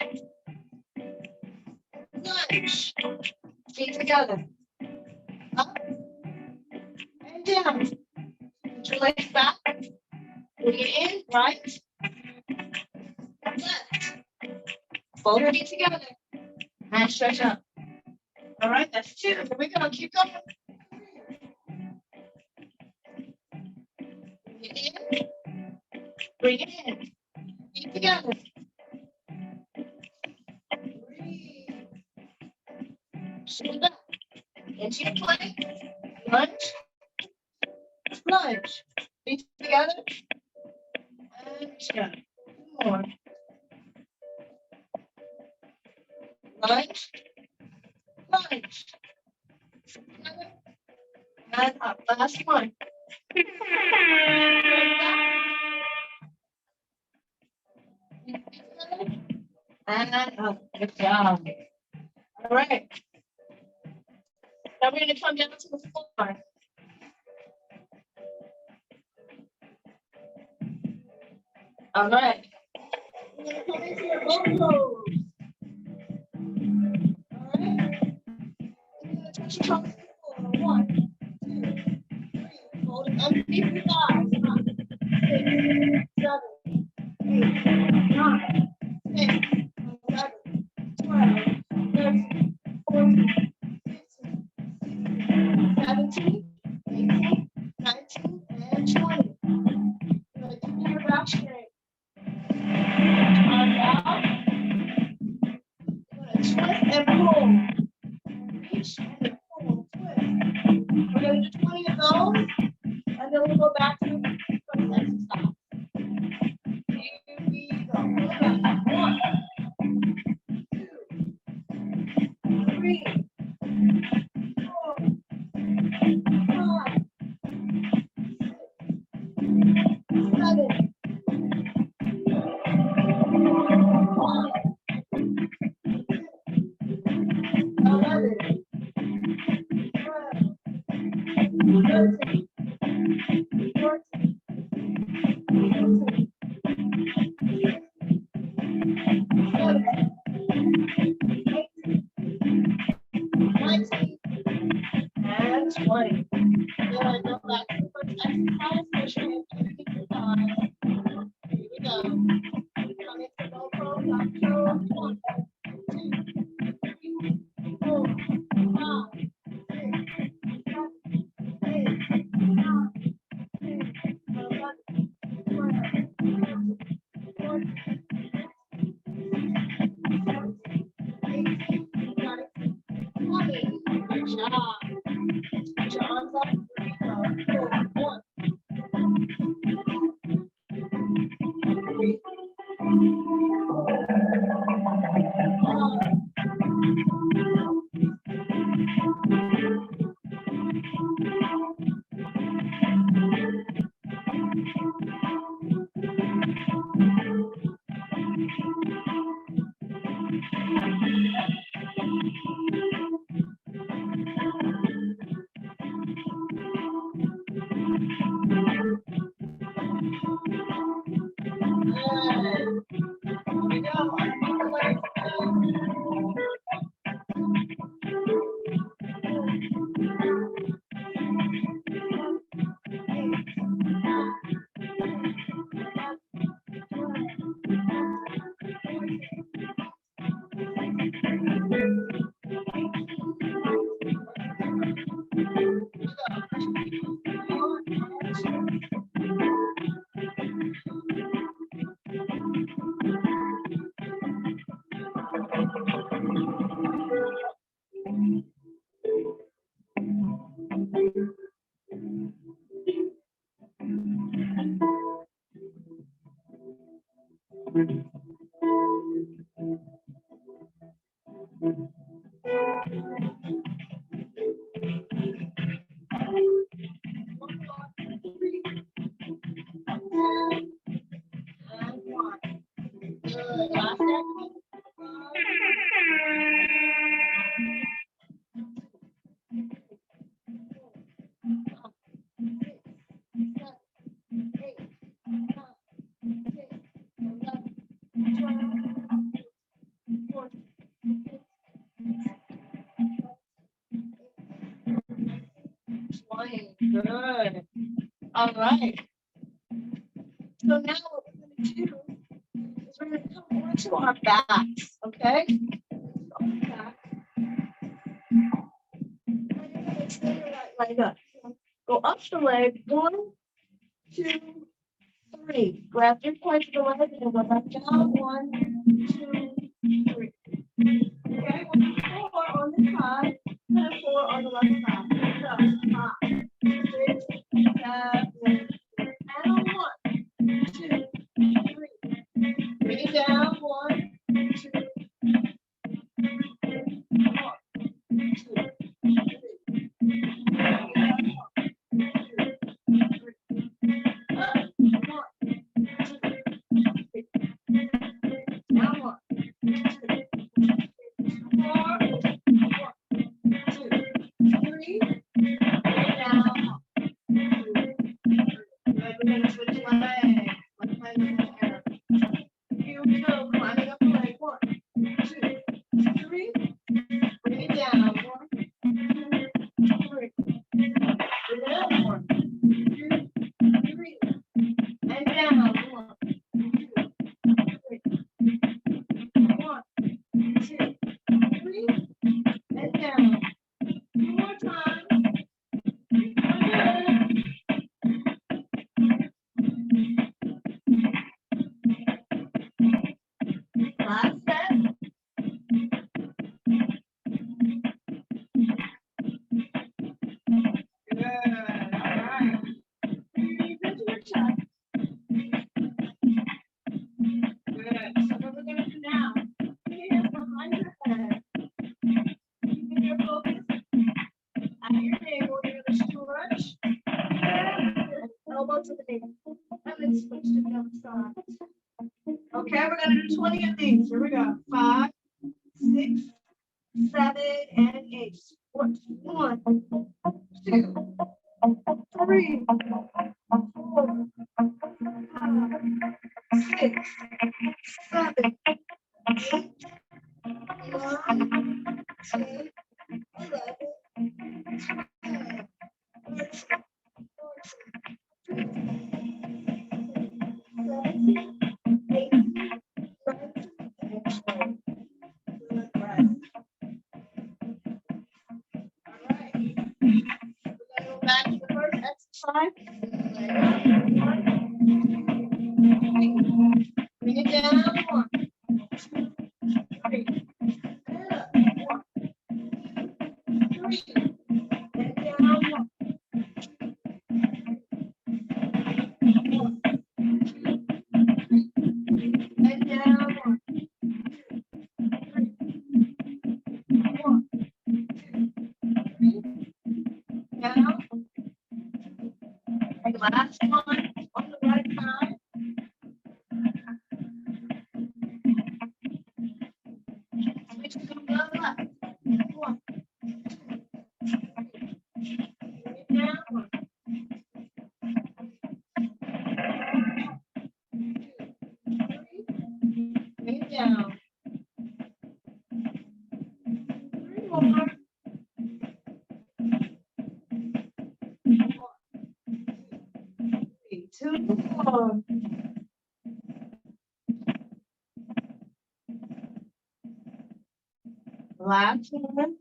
Lunge. Feet together. Up and down. Put your legs back. Bring it in. Right. Left. Both feet together. And stretch up. All right, that's 2. Here we go. Keep going. Bring it in. Bring it in. Feet together. Breathe. Shield up. Into your plank. Lunge. Lunge. Feet together. And down. 2 more. Lunge. Lunge. Together. And up. Last one. And up. Good job. All right. Now we're going to come down to the floor. All right. We're gonna come into your boat pose. All right. You're gonna touch your toes to the floor. 1, 2, 3. Hold it underneath your thighs. 5, 6, 7, 8, 9, 10, 11, 12, 13, 14, 15, 17, 18, 19, and 20. You're gonna keep your back straight. Arms out. You're gonna twist and pull. Reach and then pull, twist. We're gonna do 20 of those, and then we'll go back to the first exercise. Here we go. 1, 2, 3, 4, 5, 19, and 20. Then go back to the first exercise. Make sure you have underneath your thighs. Here we go. Come into low pose, lock toes. 1, 2, 3, 4, 5, 6, 7, 8, 9, 10, 11, 12, 13, 14, 15, 16, 17, 18, 19, 20. Good job. Put your arms up. Here we go. 1, 3, 20. Good. All right. So now what we're going to do is we're going to come onto our backs, okay? On the back. We're going to turn the right leg up. Go up the leg. 1, 2, 3. Grab your point of the leg and go back down. 1, 2, 3. Okay, we'll do 4 on this side and 4 on the left side. So 5, 6, 7, and 1, 2, 3. Bring it down. 1, 2, 3. 1, 2, 3. alternate. And then switch to the other side. Okay, we're gonna do 20 of these. Here we go. 5, 6, 7, and 8. 1, 2, 3, 4, 5, 6, 7, 8, 9, 10, 11, 12, 13, 14, 15, 16, 17, 18, 19, 20. Bring it down. 1, 2, 3. And up. 1, 3. And down. 1, 2, and down. 1, 2, 3. Down. And last one on the right side. Switch to the left. 1, 2, 3. Bring it down. 1, 2, 3. Bring it down. 3 more. 2 more. Last one.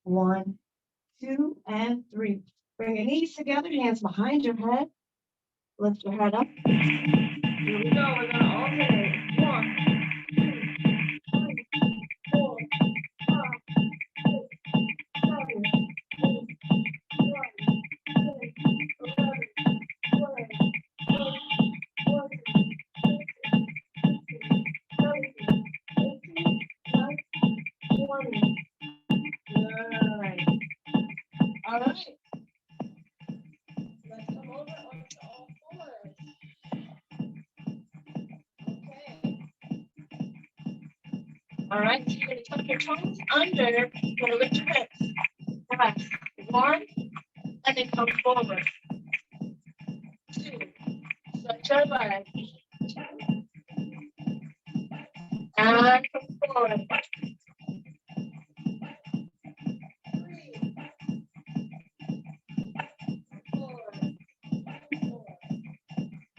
1, 2, and 3. Bring your knees together, hands behind your head. Lift your head up. Here we go. We're gonna alternate. 1, 2, 3, 4, 5, 6, 7, 8, 20. Good. All right. Let's come over onto all fours. Okay. All right, so you're going to tuck your toes under. You're going to lift your hips. Press 1, and then come forward. 2, stretch your legs. And come forward. 3, 4,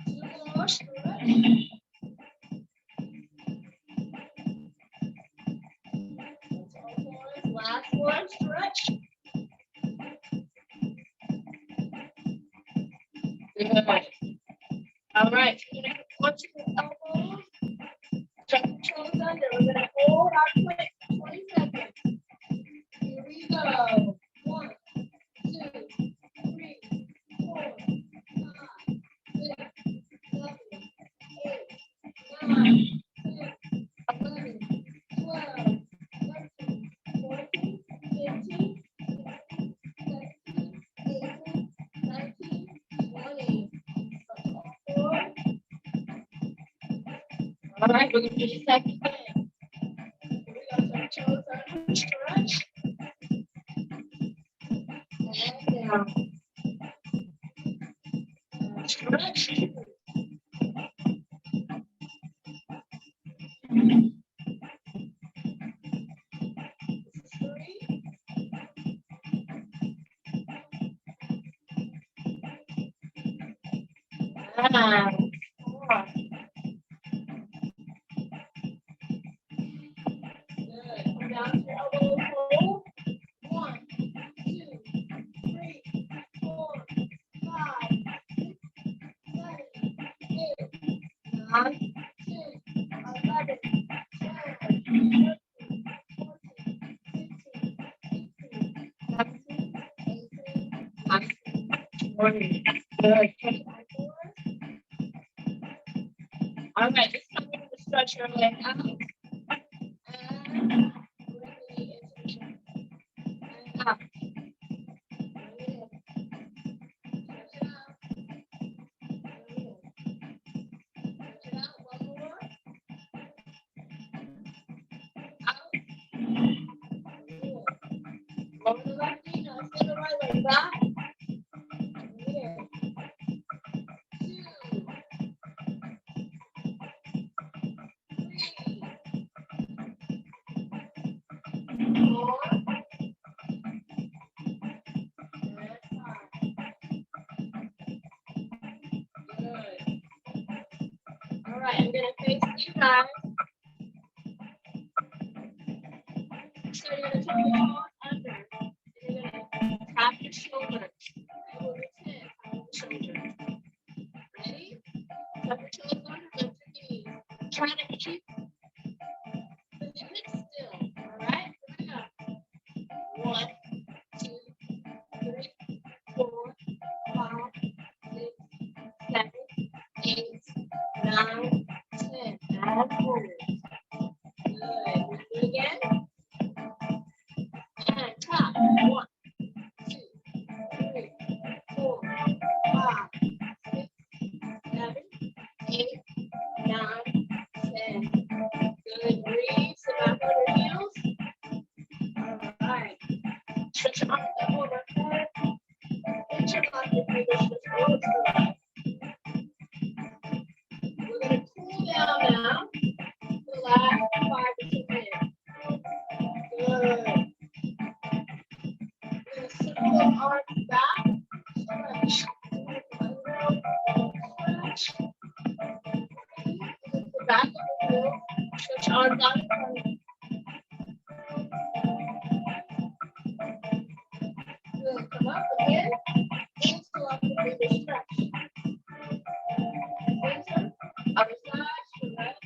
2 more, stretch. Last one, stretch. Good. All right, you're gonna put your elbows, tuck your toes under. We're gonna hold our plank for 20 seconds. Here we go. 1, 2, 3, 4, 5, 6, 7, 8, 9, 10, 11, 12, 13, 14, 15, 16, 17, 18, 19, 20. All right, we're going to do the second thing. Here we go. So toes under, stretch. And down. Stretch. 3. And 4. Good. Come down to your elbow hold. 1, 2, 3, 4, 5, 6, 7, 8, 9, 10, 11, 12, 13, 14, 15, 16, 17, 18, 19, 20. Good. All right, this time you're going to stretch your leg out. And bring it into the chest. And up. Bring it Over the left knee, now stay the right leg back. Here. 2, 3, 4, and 5. Good. All right, I'm gonna face you guys. So you're gonna turn your arm under. And you're gonna tap your shoulder. Elbow to 10 on the shoulder. Ready? Tap your toes under, lift your knees. Try to keep the hips still. All right, here we go. 1, 2, 3, 4, 5, 6, 7, 8, 9, 10. And forward. Good. Do it again. And tap. 1, 2, 3, 4, 5, 6, 7, 8, 9, 10. Good. Breathe. Sit back on your heels. All right. Stretch your arms up overhead. Hit your pocket fingers. Stretch over to the right. We're going to cool down now. The last 5 to 10 minutes. Good. We're going to circle those arms back. Stretch. Stretch. Lift the back of the heel. Stretch arms out in front. Good. Come up again. Interlock the finger stretch. Inter. Other side. Stretch.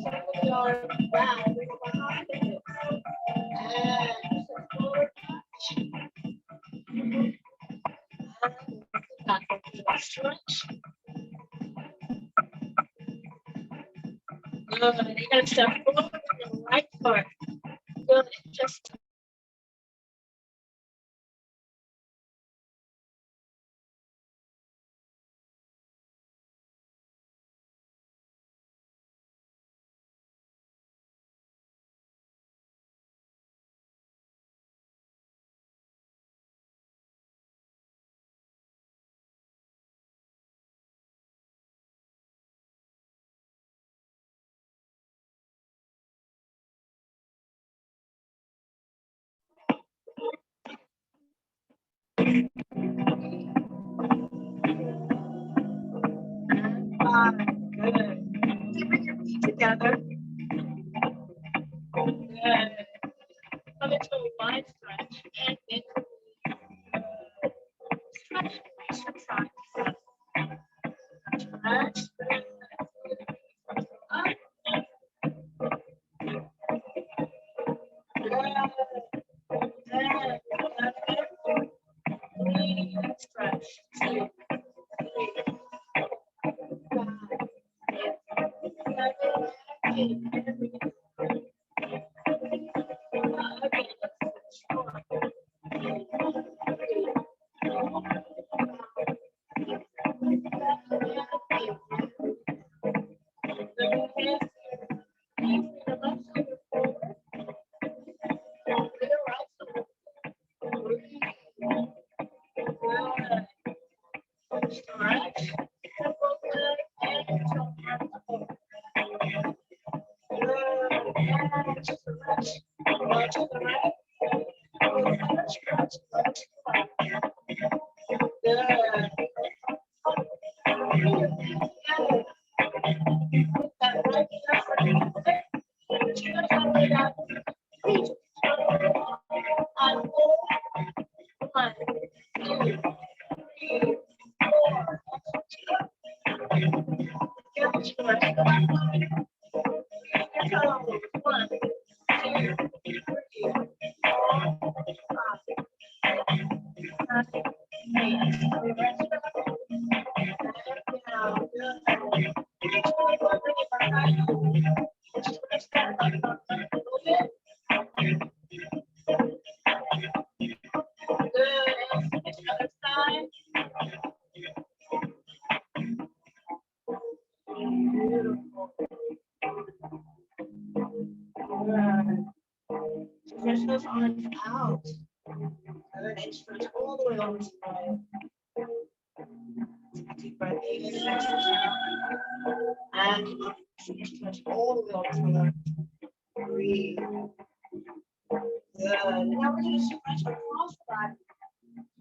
Circle the arms back. Bring it behind the hips. And stretch forward. And back up to the stretch. Good. You're going to step forward with the right foot. Good. Just and 5. Good. Keeping your feet together. Good. Come into a wide stretch and bend your knees. Stretch, reach side to side. Stretch. Up. Good. Stretch. 2, 3, 5, 6, 7, 8. Okay, let's switch. 1, 2, 3, 4, 5, 6, 7, 8. Good. Hands to the left shoulder forward. To the right shoulder. Breathe. Good. Stretch. Step over and turn arms over. Good. And stretch. Go to the right. Stretch. Go to the right. Good. Bring your feet together. Put that right knee up for the foot. Stretch all the way down. Reach. On 4. 1, 2, 3, 4. Good. Stretch the back leg. Your toes. 1, 2, 3, 4, 5, 7, 8. The rest of it. And down. Good. Reach forward, bring it behind you. Stretch that leg up a little bit. Good. And switch other side. arms out. Good, and stretch all the way over to the right. Take a deep breath in. And stretch all the way over to the left. Breathe. Good. And now we're going to stretch across the back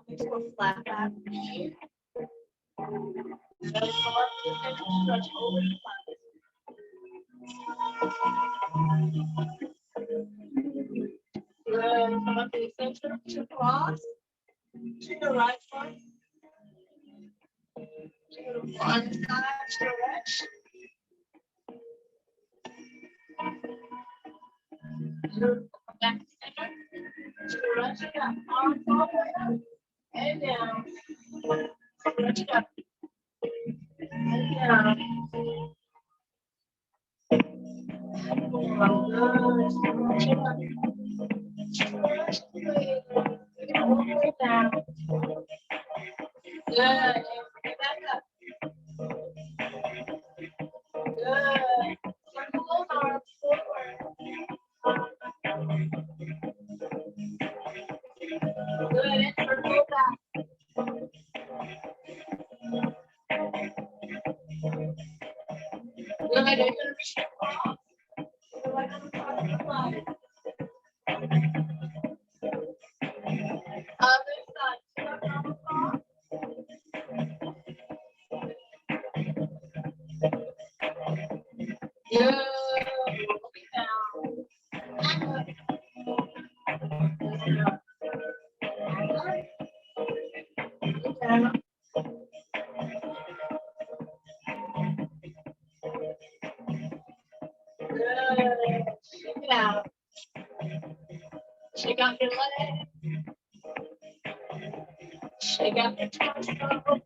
into a flat back. Here. Good. Come up to the center, stretch over the flat. Good. Come up to the center, to cross. To the right foot. To the one side, stretch. Back to center. Stretch it up. Arms all the way up. And down. Stretch it up. And down. And good. Stretch it up. Stretch it up. All the way down. Good. And bring it back up. Good. Circle those arms forward. Good. And circle back. Good. And you're going to reach across. You're right on the top of the line. Other side. Step on the top. Good. Shake it out. Shake out your leg. Shake out your torso.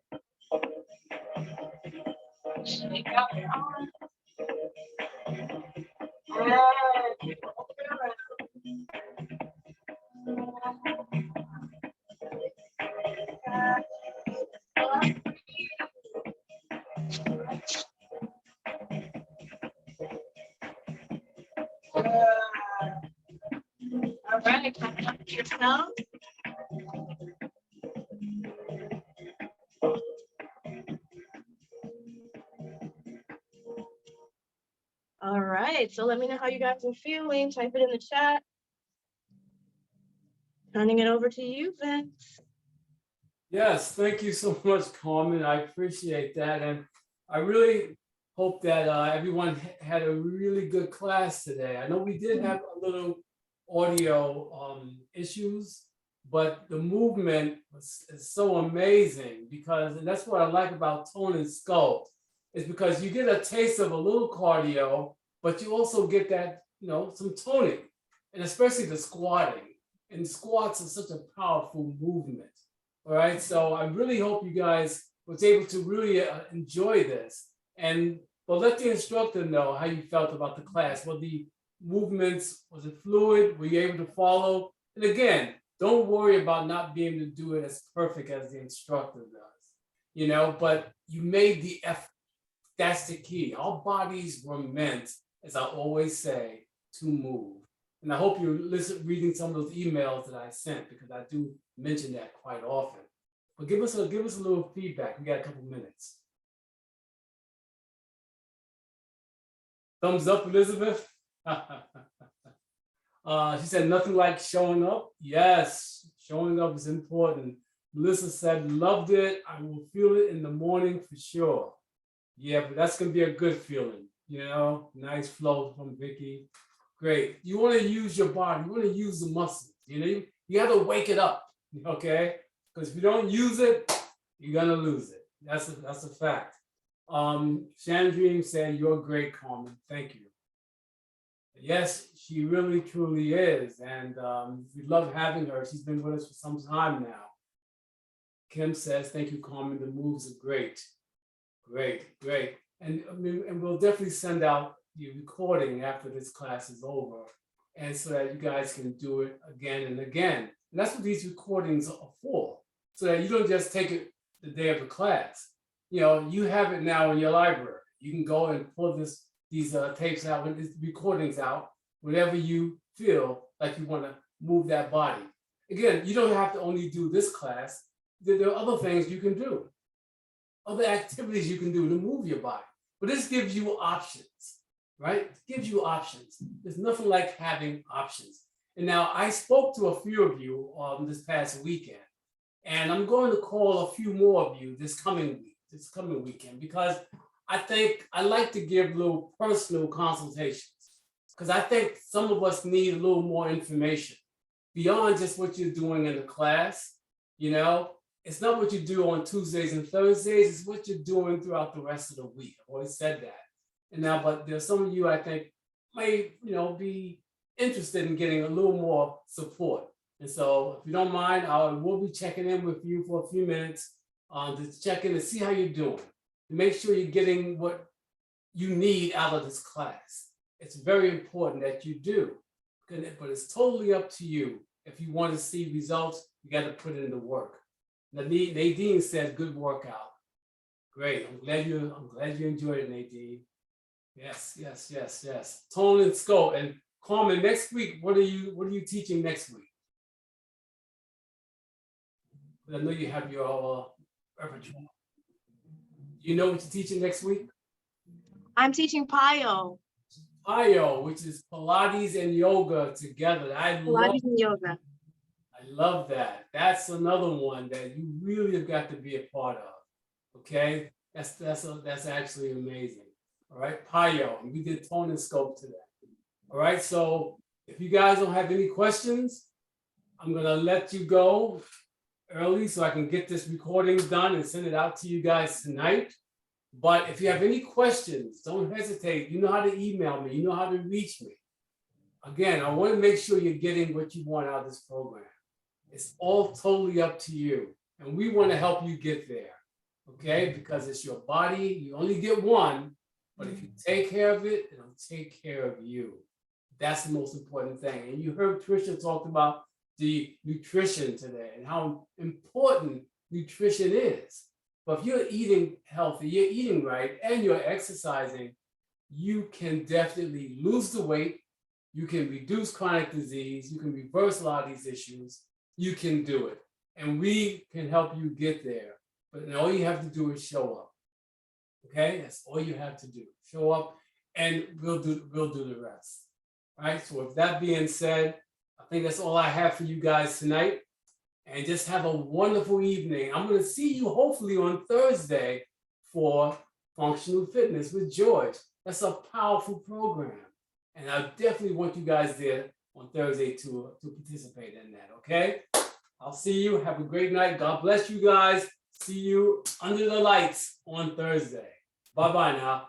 Shake out your arm. And keep moving around. All right, come up to yourself. All right, so let me know how you guys are feeling. Type it in the chat. Turning it over to you, Vince. Yes, thank you so much, Carmen. I appreciate that. And I really hope that everyone had a really good class today. I know we did have a little audio issues, but the movement is so amazing because, and that's what I like about Tone and Sculpt, is because you get a taste of a little cardio, but you also get that, you know, some toning, and especially the squatting. And squats are such a powerful movement. All right, so I really hope you guys was able to really enjoy this. And but let the instructor know how you felt about the class. Were the movements, was it fluid? Were you able to follow? And again, don't worry about not being able to do it as perfect as the instructor does, you know, but you made the effort. That's the key. Our bodies were meant, as I always say, to move. And I hope you're reading some of those emails that I sent, because I do mention that quite often. But give us a little feedback. We got a couple minutes. Thumbs up, Elizabeth. She said nothing like showing up. Yes, showing up is important. Melissa said loved it. I will feel it in the morning for sure. Yeah, but that's gonna be a good feeling. You know, nice flow from Vicky. Great. You want to use your body. You want to use the muscles. You know, you have to wake it up. Okay, because if you don't use it, you're gonna lose it. That's a fact. Chandrine said, "You're great, Carmen. Thank you." Yes, she really truly is, and we love having her. She's been with us for some time now. Kim says, "Thank you, Carmen. The moves are great, great." And I mean, and we'll definitely send out the recording after this class is over, and so that you guys can do it again and again. And that's what these recordings are for, so that you don't just take it the day of the class. You know, you have it now in your library. You can go and pull these tapes out, these recordings out, whenever you feel like you want to move that body. Again, you don't have to only do this class. There are other things you can do, other activities you can do to move your body. But this gives you options, right? It gives you options. There's nothing like having options. And now I spoke to a few of you this past weekend, and I'm going to call a few more of you this coming weekend, because I think I like to give little personal consultations, because I think some of us need a little more information beyond just what you're doing in the class. You know, it's not what you do on Tuesdays and Thursdays, it's what you're doing throughout the rest of the week. I've always said that. And now, but there's some of you I think may, be interested in getting a little more support. And so if you don't mind, we'll be checking in with you for a few minutes to check in and see how you're doing. Make sure you're getting what you need out of this class. It's very important that you do, but it's totally up to you. If you want to see results, you got to put in the work. Nadine said, good workout. Great. I'm glad you enjoyed it, Nadine. Yes. Tone and scope. And Carmen, next week, what are you teaching next week? I know you have your repertoire. You know what you're teaching next week? I'm teaching PIO. PIO, which is Pilates and yoga together. Pilates and yoga. I love that. That's another one that you really have got to be a part of. Okay, that's actually amazing. All right, PIO, and we did tone and scope today. All right, so if you guys don't have any questions, I'm gonna let you go early so I can get this recording done and send it out to you guys tonight. But if you have any questions, don't hesitate. You know how to email me. You know how to reach me. Again, I want to make sure you're getting what you want out of this program. It's all totally up to you. And we want to help you get there, okay? Because it's your body. You only get one, but if you take care of it, it'll take care of you. That's the most important thing. And you heard Tricia talk about the nutrition today and how important nutrition is. But if you're eating healthy, you're eating right, and you're exercising, you can definitely lose the weight. You can reduce chronic disease. You can reverse a lot of these issues. You can do it. And we can help you get there. But all you have to do is show up. Okay? That's all you have to do. Show up, and we'll do the rest. All right? So with that being said, I think that's all I have for you guys tonight. And just have a wonderful evening. I'm going to see you hopefully on Thursday for Functional Fitness with George. That's a powerful program. And I definitely want you guys there on Thursday to participate in that, okay? I'll see you. Have a great night. God bless you guys. See you under the lights on Thursday. Bye-bye now.